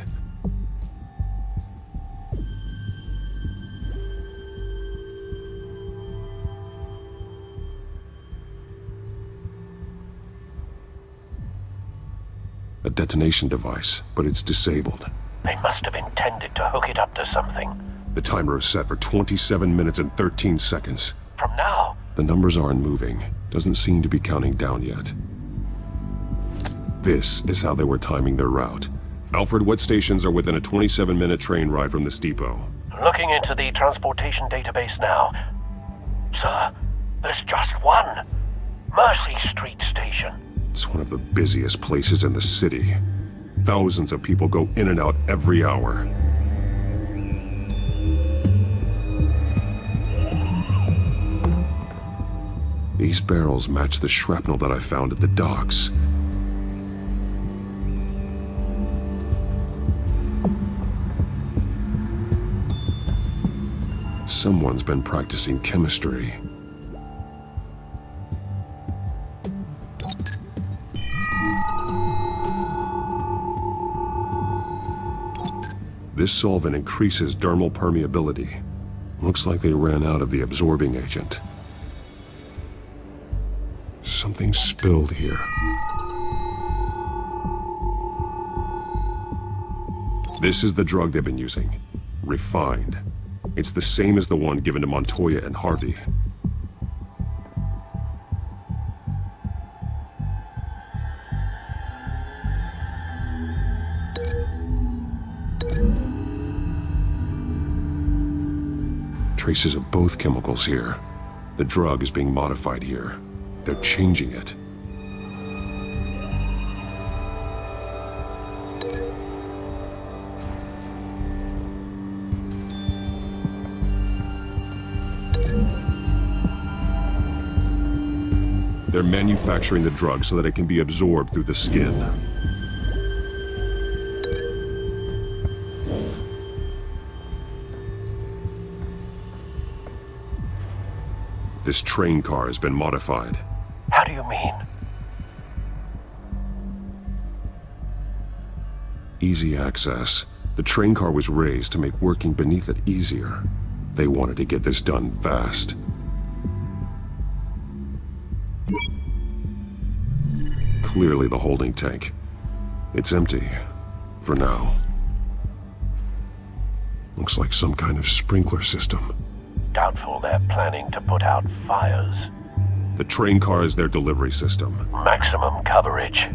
A detonation device, but it's disabled. They must have intended to hook it up to something. The timer is set for 27 minutes and 13 seconds. From now? The numbers aren't moving. Doesn't seem to be counting down yet. This is how they were timing their route. Alfred, what stations are within a 27-minute train ride from this depot? Looking into the transportation database now. Sir, there's just one. Mercy Street Station. It's one of the busiest places in the city. Thousands of people go in and out every hour. These barrels match the shrapnel that I found at the docks. Someone's been practicing chemistry. This solvent increases dermal permeability. Looks like they ran out of the absorbing agent. Something spilled here. This is the drug they've been using. Refined. It's the same as the one given to Montoya and Harvey. Traces of both chemicals here. The drug is being modified here. They're changing it. They're manufacturing the drug so that it can be absorbed through the skin. This train car has been modified. How do you mean? Easy access. The train car was raised to make working beneath it easier. They wanted to get this done fast. Clearly the holding tank. It's empty. For now. Looks like some kind of sprinkler system. Doubtful they're planning to put out fires. The train car is their delivery system. Maximum coverage.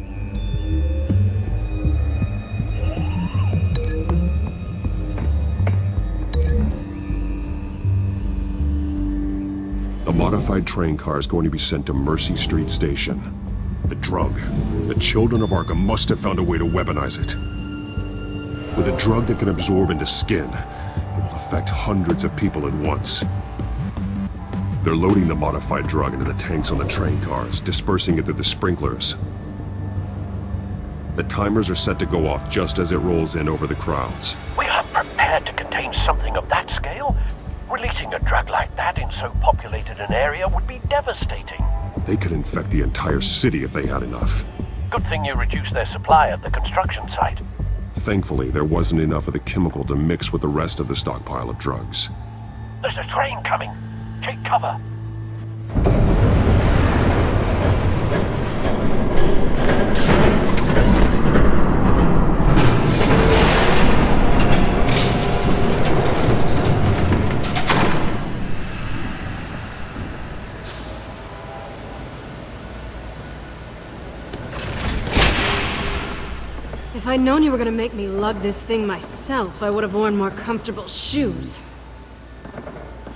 The modified train car is going to be sent to Mercy Street Station. The drug. The children of Arkham must have found a way to weaponize it. With a drug that can absorb into skin, it will affect hundreds of people at once. They're loading the modified drug into the tanks on the train cars, dispersing it through the sprinklers. The timers are set to go off just as it rolls in over the crowds. We aren't prepared to contain something of that scale. Releasing a drug like that in so populated an area would be devastating. They could infect the entire city if they had enough. Good thing you reduced their supply at the construction site. Thankfully, there wasn't enough of the chemical to mix with the rest of the stockpile of drugs. There's a train coming. Take cover. If I'd known you were gonna make me lug this thing myself, I would have worn more comfortable shoes.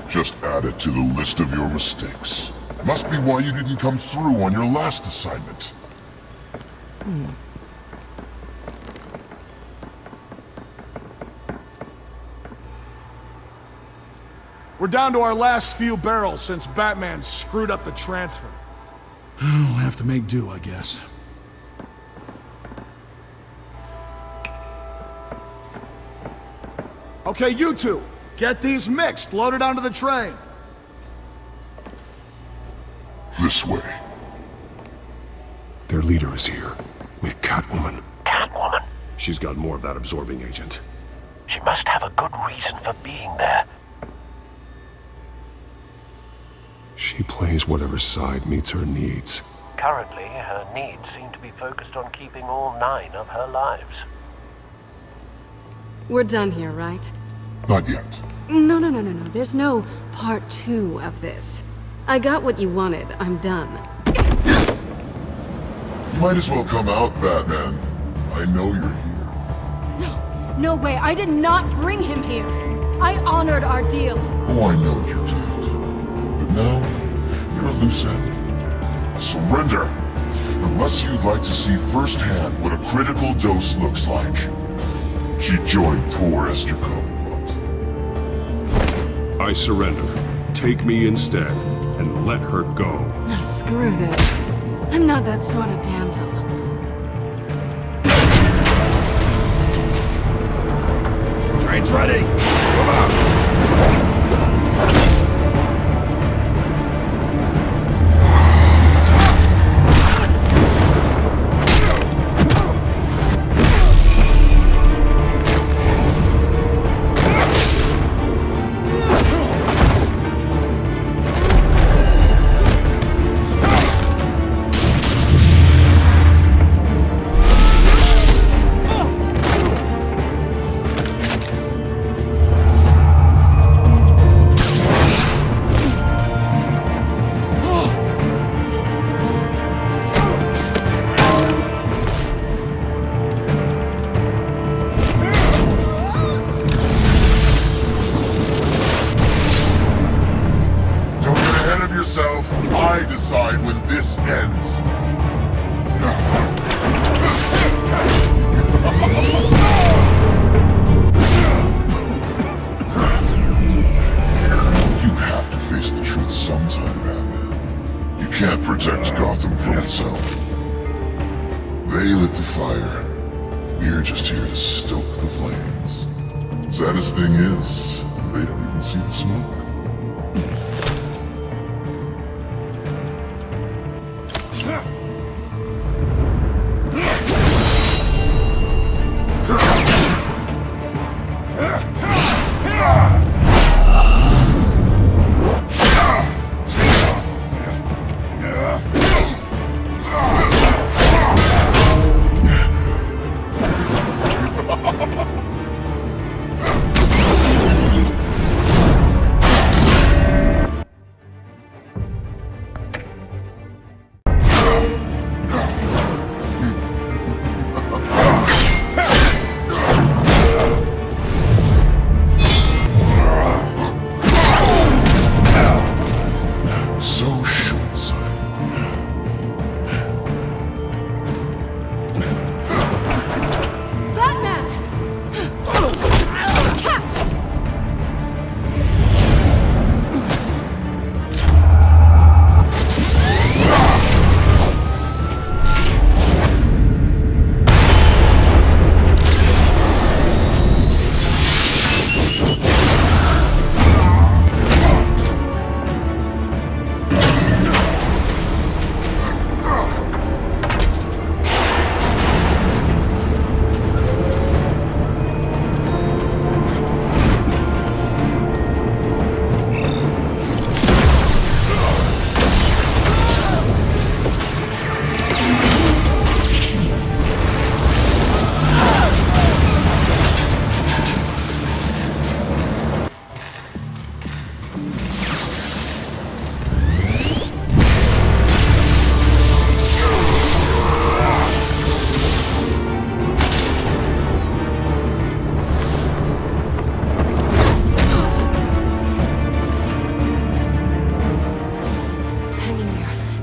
Just add it to the list of your mistakes. Must be why you didn't come through on your last assignment. We're down to our last few barrels since Batman screwed up the transfer. We'll have to make do, I guess. Okay, you two, get these mixed, loaded onto the train. This way. Their leader is here, with Catwoman. Catwoman? She's got more of that absorbing agent. She must have a good reason for being there. She plays whatever side meets her needs. Currently, her needs seem to be focused on keeping all 9 of her lives. We're done here, right? Not yet. No. There's no part 2 of this. I got what you wanted. I'm done. You might as well come out, Batman. I know you're here. No way. I did not bring him here. I honored our deal. Oh, I know you did. But now, you're a loose end. Surrender! Unless you'd like to see firsthand what a critical dose looks like. She joined poor Esther Cobblepot. I surrender. Take me instead, and let her go. Oh, screw this. I'm not that sort of damsel. Train's ready! Move out! I decide when this ends. You have to face the truth sometime, Batman. You can't protect Gotham from itself. They lit the fire. We're just here to stoke the flames. Saddest thing is, they don't even see the smoke.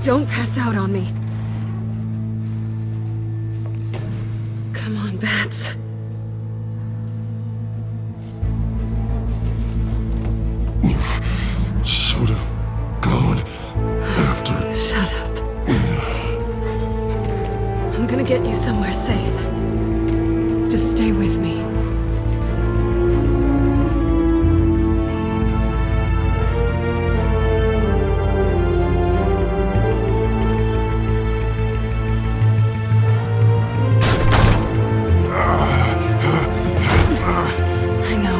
Don't pass out on me. Come on, Bats. You gonna get you somewhere safe. Just stay with me. I know.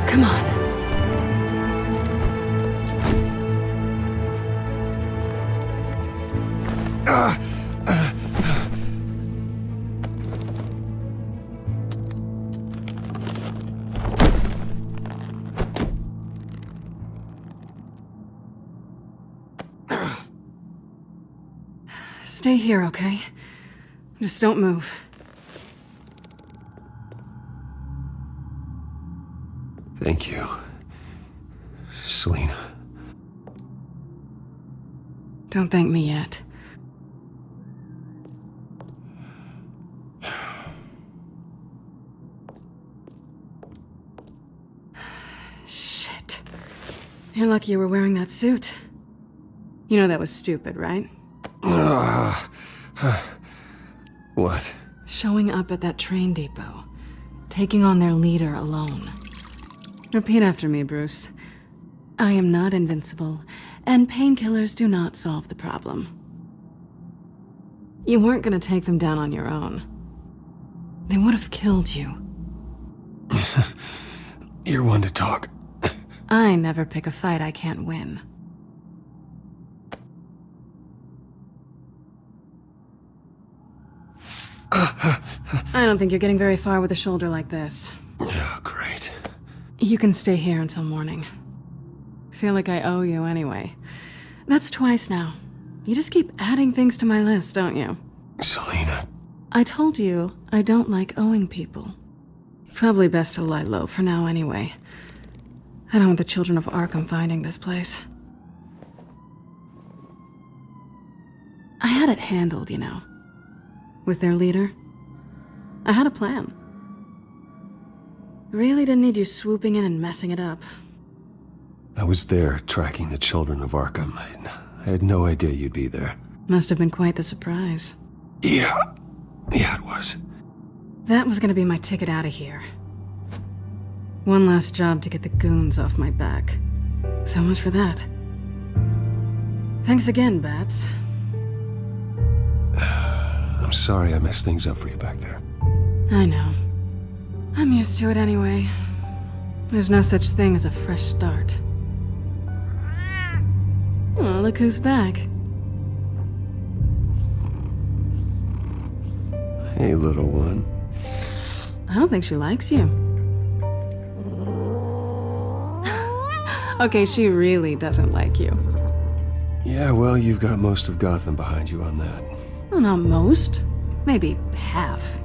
Come on. Stay here, okay? Just don't move. Thank you, Selina. Don't thank me yet. Shit. You're lucky you were wearing that suit. You know that was stupid, right? What? Showing up at that train depot. Taking on their leader alone. Repeat after me, Bruce. I am not invincible, and painkillers do not solve the problem. You weren't gonna take them down on your own. They would have killed you. You're one to talk. I never pick a fight I can't win. I don't think you're getting very far with a shoulder like this. Oh, great. You can stay here until morning. Feel like I owe you anyway. That's twice now. You just keep adding things to my list, don't you? Selina. I told you I don't like owing people. Probably best to lie low for now anyway. I don't want the children of Arkham finding this place. I had it handled, you know. With their leader. I had a plan. Really didn't need you swooping in and messing it up. I was there tracking the children of Arkham. I had no idea you'd be there. Must have been quite the surprise. Yeah, it was. That was gonna be my ticket out of here. One last job to get the goons off my back. So much for that. Thanks again, Bats. I'm sorry I messed things up for you back there. I know. I'm used to it anyway. There's no such thing as a fresh start. Oh, look who's back. Hey, little one. I don't think she likes you. Okay, she really doesn't like you. Yeah, well, you've got most of Gotham behind you on that. Well, not most. Maybe half.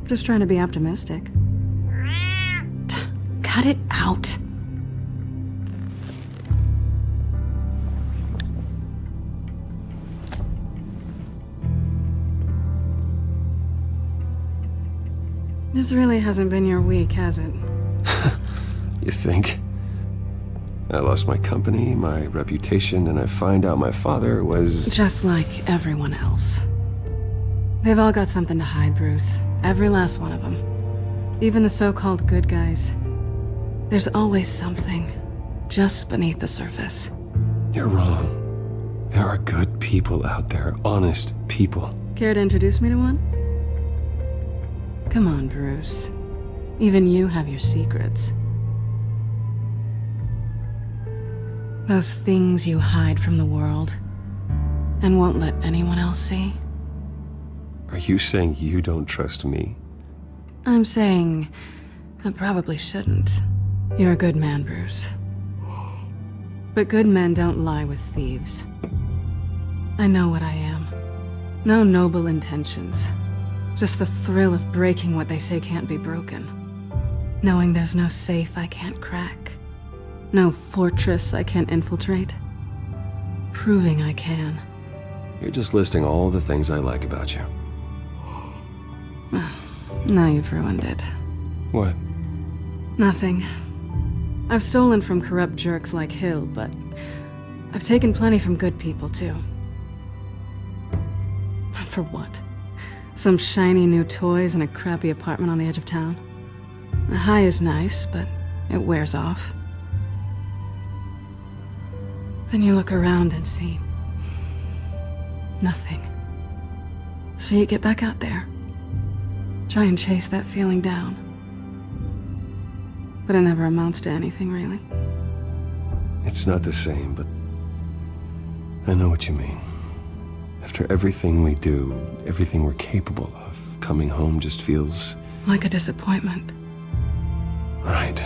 Just trying to be optimistic. Cut it out. This really hasn't been your week, has it? You think? I lost my company, my reputation, and I find out my father was... Just like everyone else. They've all got something to hide, Bruce. Every last one of them. Even the so-called good guys. There's always something. Just beneath the surface. You're wrong. There are good people out there. Honest people. Care to introduce me to one? Come on, Bruce. Even you have your secrets. Those things you hide from the world and won't let anyone else see. Are you saying you don't trust me? I'm saying I probably shouldn't. You're a good man, Bruce. But good men don't lie with thieves. I know what I am. No noble intentions. Just the thrill of breaking what they say can't be broken. Knowing there's no safe I can't crack. No fortress I can't infiltrate. Proving I can. You're just listing all the things I like about you. Now you've ruined it. What? Nothing. I've stolen from corrupt jerks like Hill, but I've taken plenty from good people, too. For what? Some shiny new toys and a crappy apartment on the edge of town? The high is nice, but it wears off. Then you look around and see nothing. So you get back out there. Try and chase that feeling down. But it never amounts to anything, really. It's not the same, but I know what you mean. After everything we do, everything we're capable of, coming home just feels... like a disappointment. Right.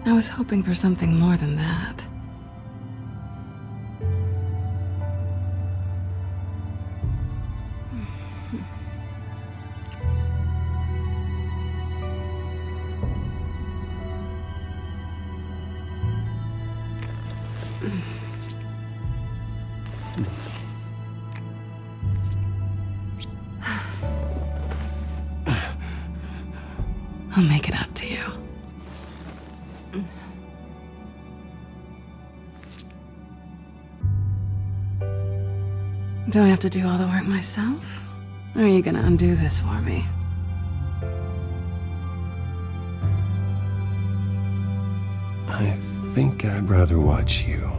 I was hoping for something more than that. I'll make it up to you. Do I have to do all the work myself? Or are you gonna undo this for me? I think I'd rather watch you.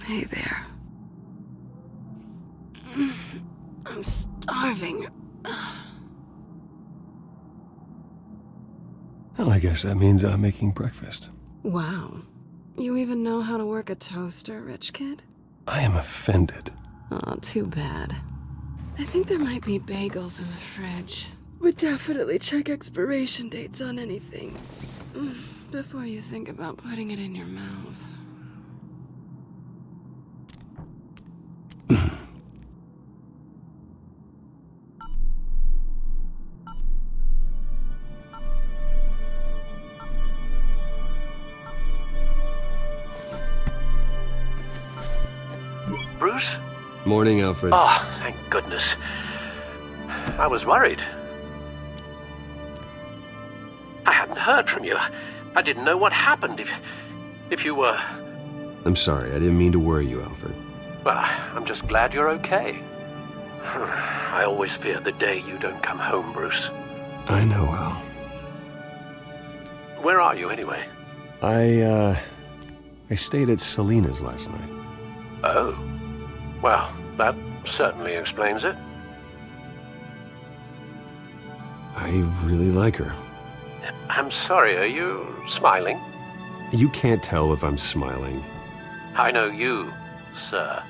Hey there. I'm starving. Well, I guess that means I'm making breakfast. Wow. You even know how to work a toaster, rich kid? I am offended. Aw, too bad. I think there might be bagels in the fridge. But definitely check expiration dates on anything before you think about putting it in your mouth. Bruce? Morning, Alfred. Oh, thank goodness. I was worried. I hadn't heard from you. I didn't know what happened if you were... I'm sorry, I didn't mean to worry you, Alfred. Well, I'm just glad you're okay. I always fear the day you don't come home, Bruce. I know, Al. Where are you, anyway? I stayed at Selena's last night. Oh. Well, that certainly explains it. I really like her. I'm sorry, are you smiling? You can't tell if I'm smiling. I know you, sir.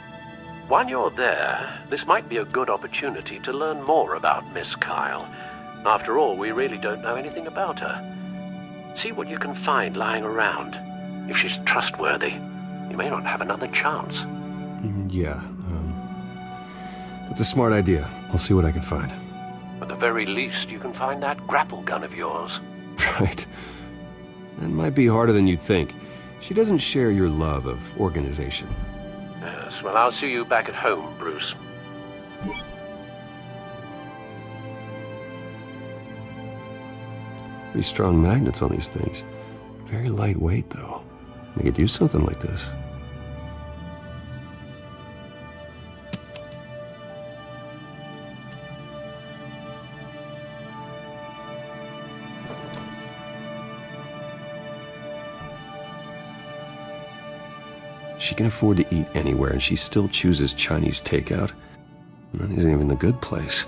While you're there, this might be a good opportunity to learn more about Miss Kyle. After all, we really don't know anything about her. See what you can find lying around. If she's trustworthy, you may not have another chance. Yeah, that's a smart idea. I'll see what I can find. At the very least, you can find that grapple gun of yours. Right. That might be harder than you'd think. She doesn't share your love of organization. Yes, well, I'll see you back at home, Bruce. Pretty strong magnets on these things. Very lightweight, though. They could use something like this. She can afford to eat anywhere, and she still chooses Chinese takeout. And that isn't even the good place.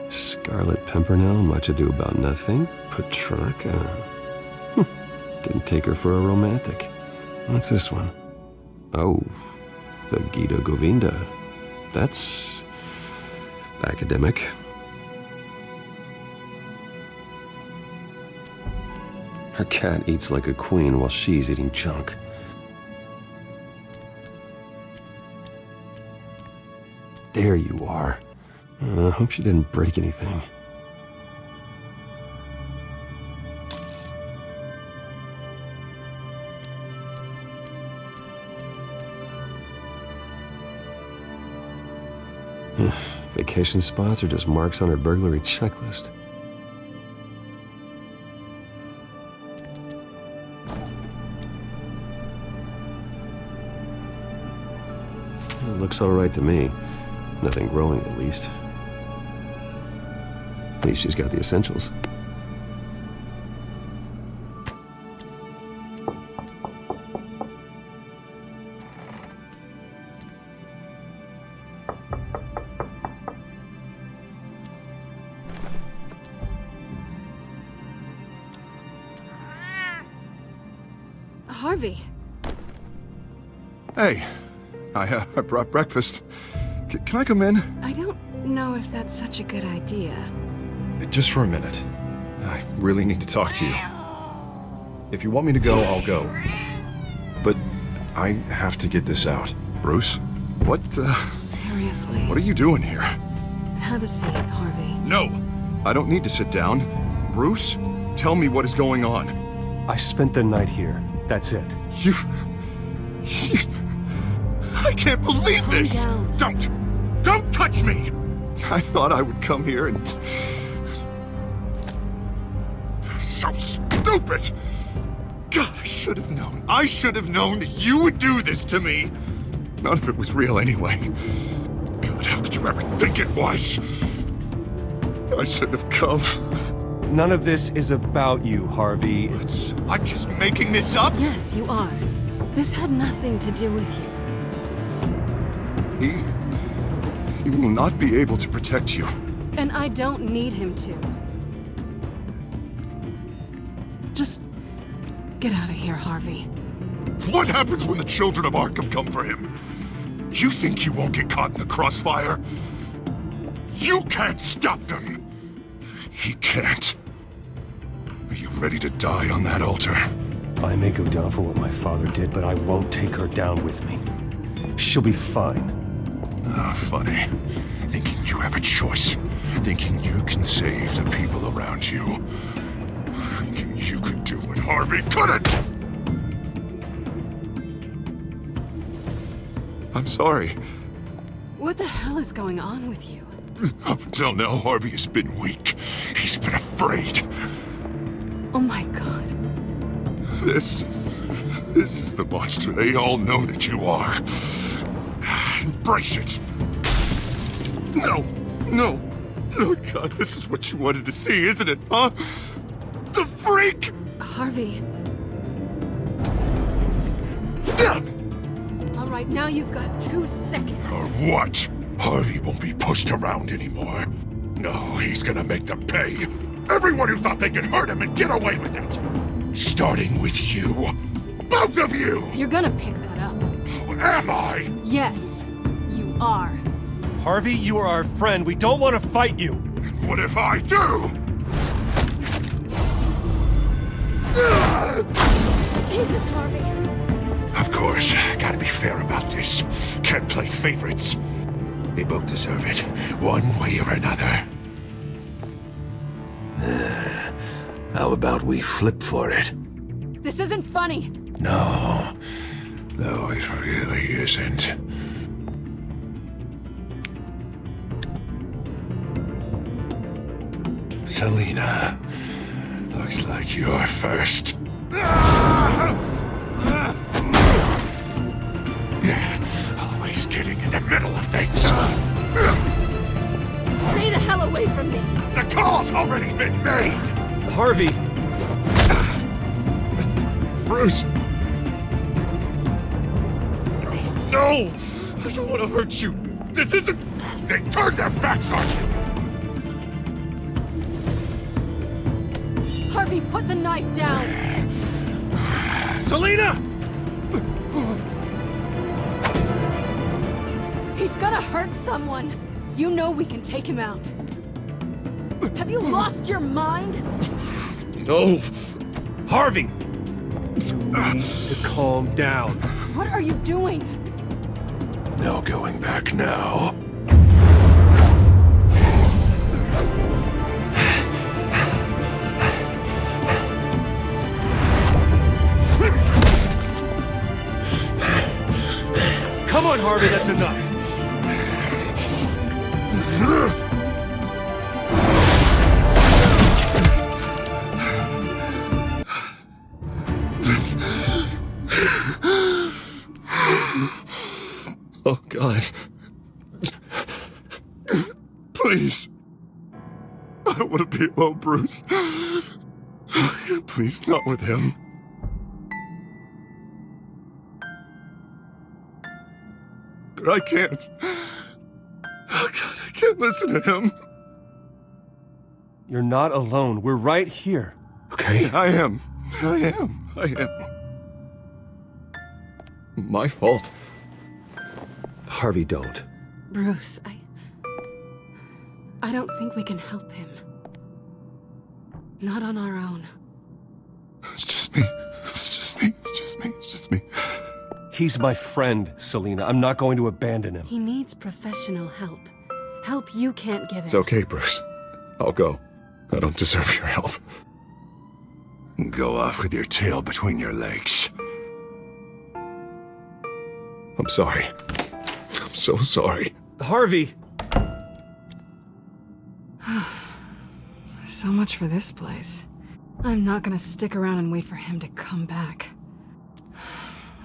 Scarlet Pimpernel, Much Ado About Nothing, Petrarca. Didn't take her for a romantic. What's this one? Oh, the Gita Govinda. That's academic. Her cat eats like a queen while she's eating junk. There you are. I hope she didn't break anything. Vacation spots are just marks on her burglary checklist. It looks all right to me. Nothing growing, at least. At least she's got the essentials. Harvey. Hey, I brought breakfast. Can I come in? I don't know if that's such a good idea. Just for a minute. I really need to talk to you. If you want me to go, I'll go. But I have to get this out. Bruce? What, Seriously. What are you doing here? Have a seat, Harvey. No! I don't need to sit down. Bruce, tell me what is going on. I spent the night here. That's it. You... I can't believe this! Calm down. Don't touch me! I thought I would come here and... So stupid! God, I should have known. I should have known that you would do this to me! None of it was real anyway. God, how could you ever think it was? I shouldn't have come. None of this is about you, Harvey. I'm just making this up? Yes, you are. This had nothing to do with you. He will not be able to protect you. And I don't need him to. Just get out of here, Harvey. What happens when the children of Arkham come for him? You think you won't get caught in the crossfire? You can't stop them! He can't. Are you ready to die on that altar? I may go down for what my father did, but I won't take her down with me. She'll be fine. Ah, funny. Thinking you have a choice. Thinking you can save the people around you. Thinking you could do what Harvey couldn't! I'm sorry. What the hell is going on with you? Up until now, Harvey has been weak. He's been afraid. Oh my god. This is the monster they all know that you are. Embrace it. No. Oh God, this is what you wanted to see, isn't it, huh? The freak! Harvey. All right, now you've got 2 seconds. Or what? Harvey won't be pushed around anymore. No, he's gonna make them pay. Everyone who thought they could hurt him and get away with it. Starting with you. Both of you! You're gonna pick that up. Oh, am I? Yes, you are. Harvey, you are our friend. We don't want to fight you. And what if I do? Jesus, Harvey. Of course, gotta be fair about this. Can't play favorites. They both deserve it, one way or another. How about we flip for it? This isn't funny. No, it really isn't. Selina, looks like you're first. Always getting in the middle of things. Stay the hell away from me. The call's already been made. Harvey. Bruce! No! I don't want to hurt you. This isn't... They turned their backs on you! Harvey, put the knife down! Selina! He's gonna hurt someone! You know we can take him out. Have you lost your mind? No! Harvey! You need to calm down. What are you doing? No going back now. Come on, Harvey, that's enough. Oh, God. Please. I don't want to be alone, Bruce. Please, not with him. I can't. Oh, God, I can't listen to him. You're not alone. We're right here. Okay, I am. My fault. Harvey, don't. Bruce, I don't think we can help him. Not on our own. It's just me. He's my friend, Selina. I'm not going to abandon him. He needs professional help. Help you can't give him. It's okay, Bruce. I'll go. I don't deserve your help. Go off with your tail between your legs. I'm sorry. I'm so sorry. Harvey! So much for this place. I'm not gonna stick around and wait for him to come back.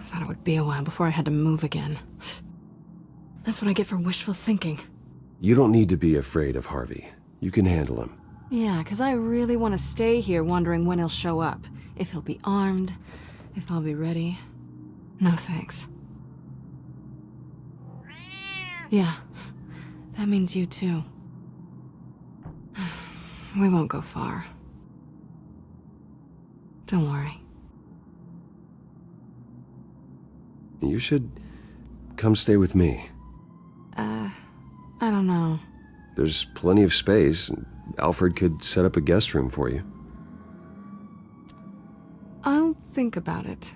Thought it would be a while before I had to move again. That's what I get for wishful thinking. You don't need to be afraid of Harvey. You can handle him. Yeah, 'cause I really want to stay here wondering when he'll show up. If he'll be armed, if I'll be ready. No thanks. Yeah, that means you too. We won't go far. Don't worry. You should come stay with me. I don't know. There's plenty of space. Alfred could set up a guest room for you. I'll think about it.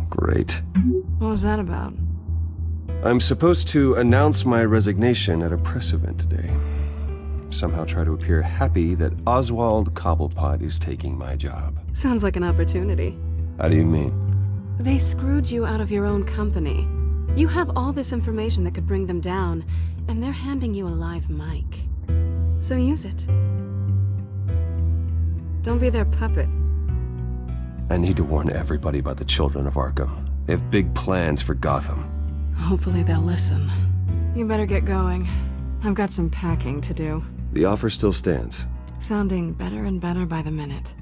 Great. What was that about? I'm supposed to announce my resignation at a press event today. Somehow try to appear happy that Oswald Cobblepot is taking my job. Sounds like an opportunity. How do you mean? They screwed you out of your own company. You have all this information that could bring them down, and they're handing you a live mic. So use it. Don't be their puppet. I need to warn everybody about the children of Arkham. They have big plans for Gotham. Hopefully they'll listen. You better get going. I've got some packing to do. The offer still stands. Sounding better and better by the minute.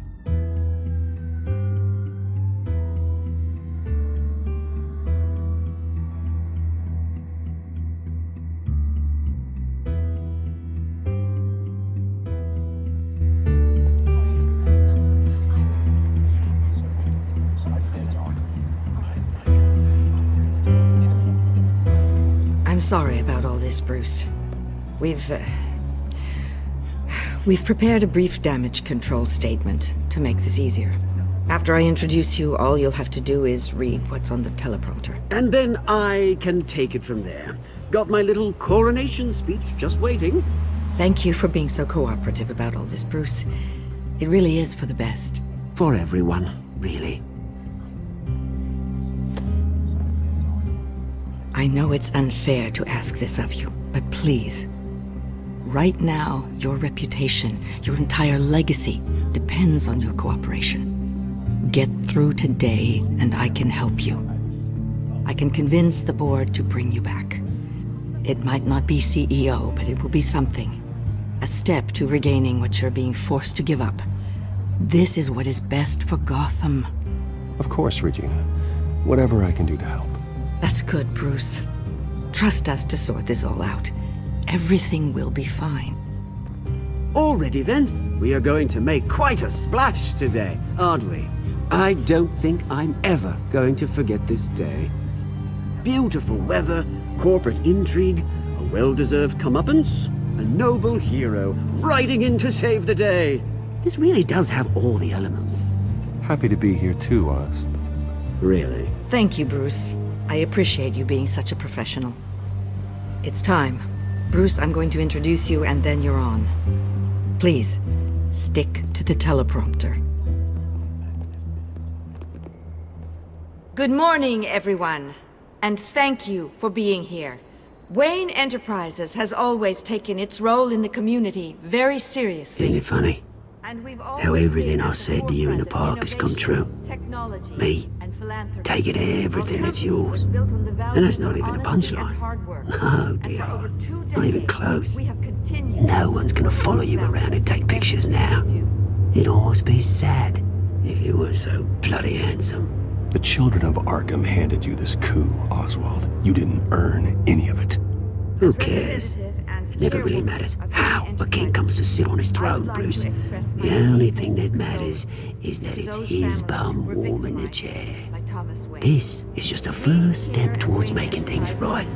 I'm sorry about all this, Bruce. We've prepared a brief damage control statement to make this easier. After I introduce you, all you'll have to do is read what's on the teleprompter. And then I can take it from there. Got my little coronation speech just waiting. Thank you for being so cooperative about all this, Bruce. It really is for the best. For everyone, really. I know it's unfair to ask this of you, but please. Right now, your reputation, your entire legacy, depends on your cooperation. Get through today, and I can help you. I can convince the board to bring you back. It might not be CEO, but it will be something. A step to regaining what you're being forced to give up. This is what is best for Gotham. Of course, Regina. Whatever I can do to help. That's good, Bruce. Trust us to sort this all out. Everything will be fine. Already then, we are going to make quite a splash today, aren't we? I don't think I'm ever going to forget this day. Beautiful weather, corporate intrigue, a well-deserved comeuppance, a noble hero riding in to save the day. This really does have all the elements. Happy to be here too, Oz. Really? Thank you, Bruce. I appreciate you being such a professional. It's time. Bruce, I'm going to introduce you and then you're on. Please, stick to the teleprompter. Good morning, everyone. And thank you for being here. Wayne Enterprises has always taken its role in the community very seriously. Isn't it funny? How everything I said to you in the park has come true. Me, taking everything that's yours. And that's not even a punchline. No, dear heart. Not even close. No one's gonna follow you around and take pictures now. It'd almost be sad if you were so bloody handsome. The children of Arkham handed you this coup, Oswald. You didn't earn any of it. Who cares? It never really matters how a king comes to sit on his throne, Bruce. The only thing that matters is that it's his bum warming the chair. This is just a first step towards making things right.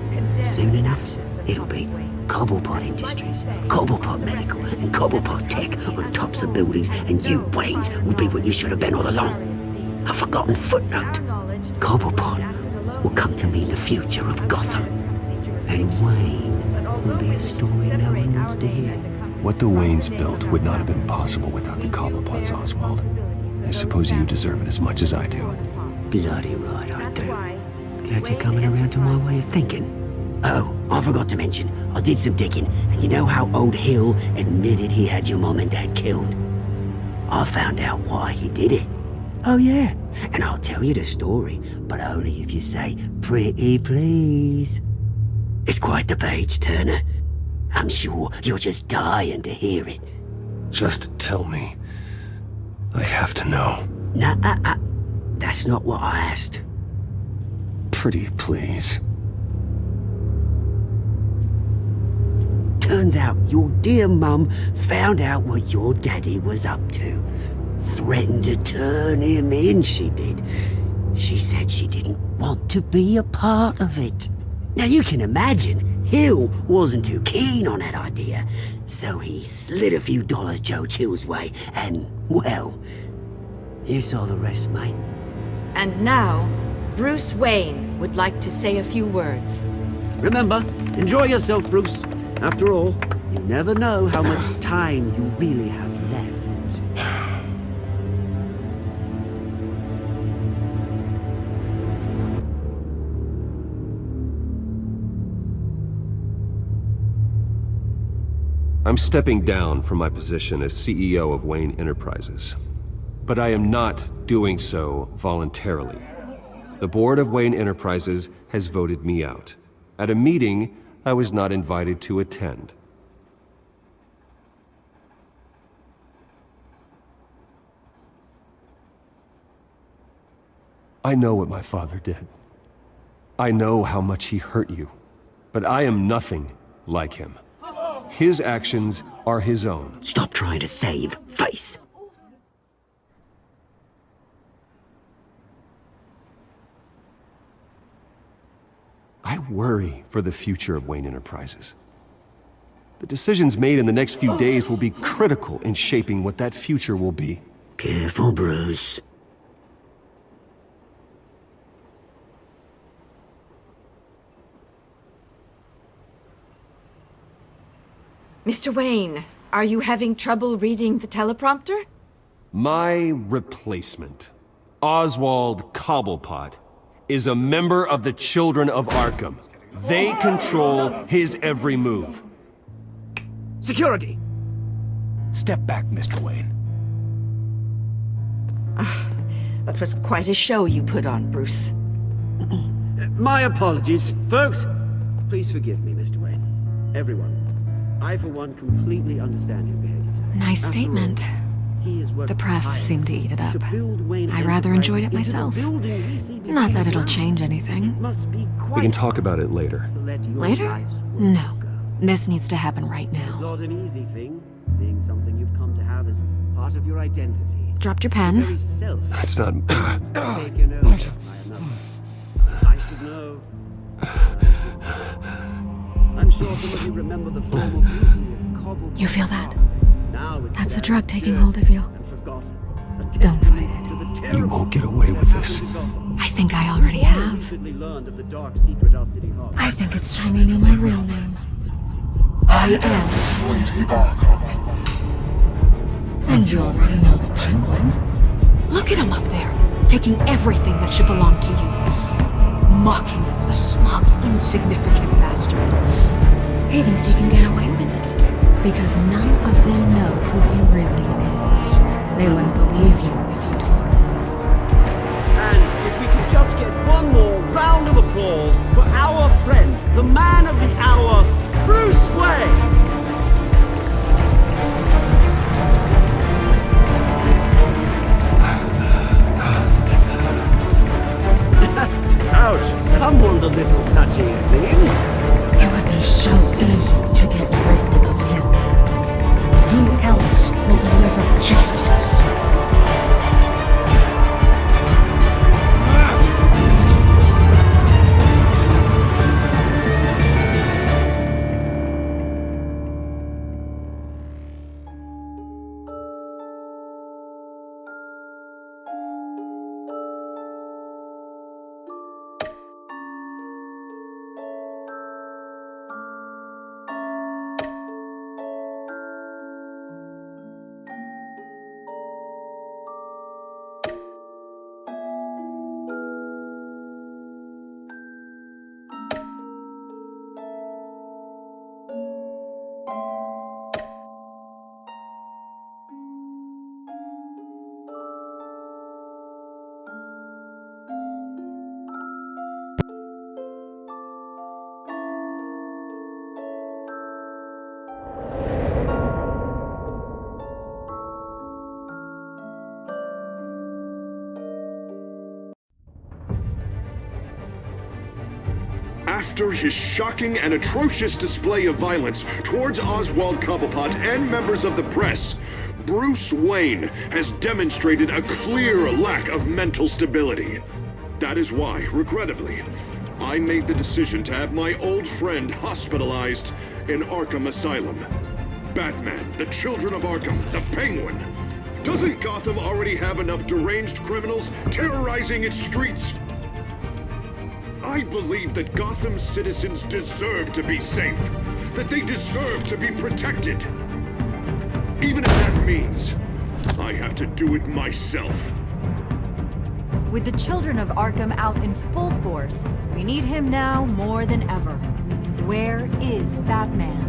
Soon enough, it'll be Cobblepot Industries, Cobblepot Medical, and Cobblepot Tech on tops of buildings, and you, Waynes, will be what you should have been all along. A forgotten footnote. Cobblepot will come to mean the future of Gotham. And Wayne will be a story no one wants to hear. What the Waynes built would not have been possible without the Cobblepots, Oswald. I suppose you deserve it as much as I do. Bloody right I do. Glad you're coming around to my way of thinking. Oh, I forgot to mention, I did some digging, and you know how old Hill admitted he had your mom and dad killed? I found out why he did it. Oh yeah, and I'll tell you the story, but only if you say, pretty please. It's quite the page, Turner. I'm sure you're just dying to hear it. Just tell me. I have to know. Nah, that's not what I asked. Pretty please. Turns out your dear mum found out what your daddy was up to. Threatened to turn him in, she did. She said she didn't want to be a part of it. Now you can imagine, Hill wasn't too keen on that idea, so he slid a few dollars Joe Chill's way, and, well, you saw the rest, mate. And now, Bruce Wayne would like to say a few words. Remember, enjoy yourself, Bruce. After all, you never know how much time you really have left. I'm stepping down from my position as CEO of Wayne Enterprises. But I am not doing so voluntarily. The board of Wayne Enterprises has voted me out. At a meeting I was not invited to attend. I know what my father did. I know how much he hurt you. But I am nothing like him. His actions are his own. Stop trying to save face. I worry for the future of Wayne Enterprises. The decisions made in the next few days will be critical in shaping what that future will be. Careful, Bruce. Mr. Wayne, are you having trouble reading the teleprompter? My replacement, Oswald Cobblepot, is a member of the Children of Arkham. They control his every move. Security! Step back, Mr. Wayne. That was quite a show you put on, Bruce. My apologies, folks. Please forgive me, Mr. Wayne. Everyone. I, for one, completely understand his behavior today. Nice After statement. all, he has worked The press tirelessly seemed to eat it up. to build Wayne I rather enjoyed it Enterprises into the myself. building we see before Not that us it'll now. change anything. Must be We quite can talk about it later. to let your Later? life's work No. go. This needs to happen right It's now. not an easy thing, seeing something you've come to have as part of your identity. Dropped your The pen? very self That's not... taken over by another. I should know. I'm sure some of you remember the former beauty of cobble. You feel that? Now it's That's the there, drug taking dirt hold of you. and forgotten. A Don't fight testament it. to the You terrible won't get away with this. I think I already have. recently learned of the dark secret our city holds. I think it's time you knew my real name. I am. Lady Arkham. And you already know the Penguin. Look at him up there, taking everything that should belong to you. Mocking you, the smug, insignificant bastard. He thinks he can get away with it. Because none of them know who he really is. They wouldn't believe you if you told them. And if we could just get one more round of applause for our friend, the man of the hour, Bruce Wayne! Ouch, someone's a little touchy, it seems. It would be so easy to get rid of him. Who else will deliver justice? After his shocking and atrocious display of violence towards Oswald Cobblepot and members of the press, Bruce Wayne has demonstrated a clear lack of mental stability. That is why, regrettably, I made the decision to have my old friend hospitalized in Arkham Asylum. Batman, the Children of Arkham, the Penguin. Doesn't Gotham already have enough deranged criminals terrorizing its streets? I believe that Gotham's citizens deserve to be safe, that they deserve to be protected. Even if that means I have to do it myself. With the Children of Arkham out in full force, we need him now more than ever. Where is Batman?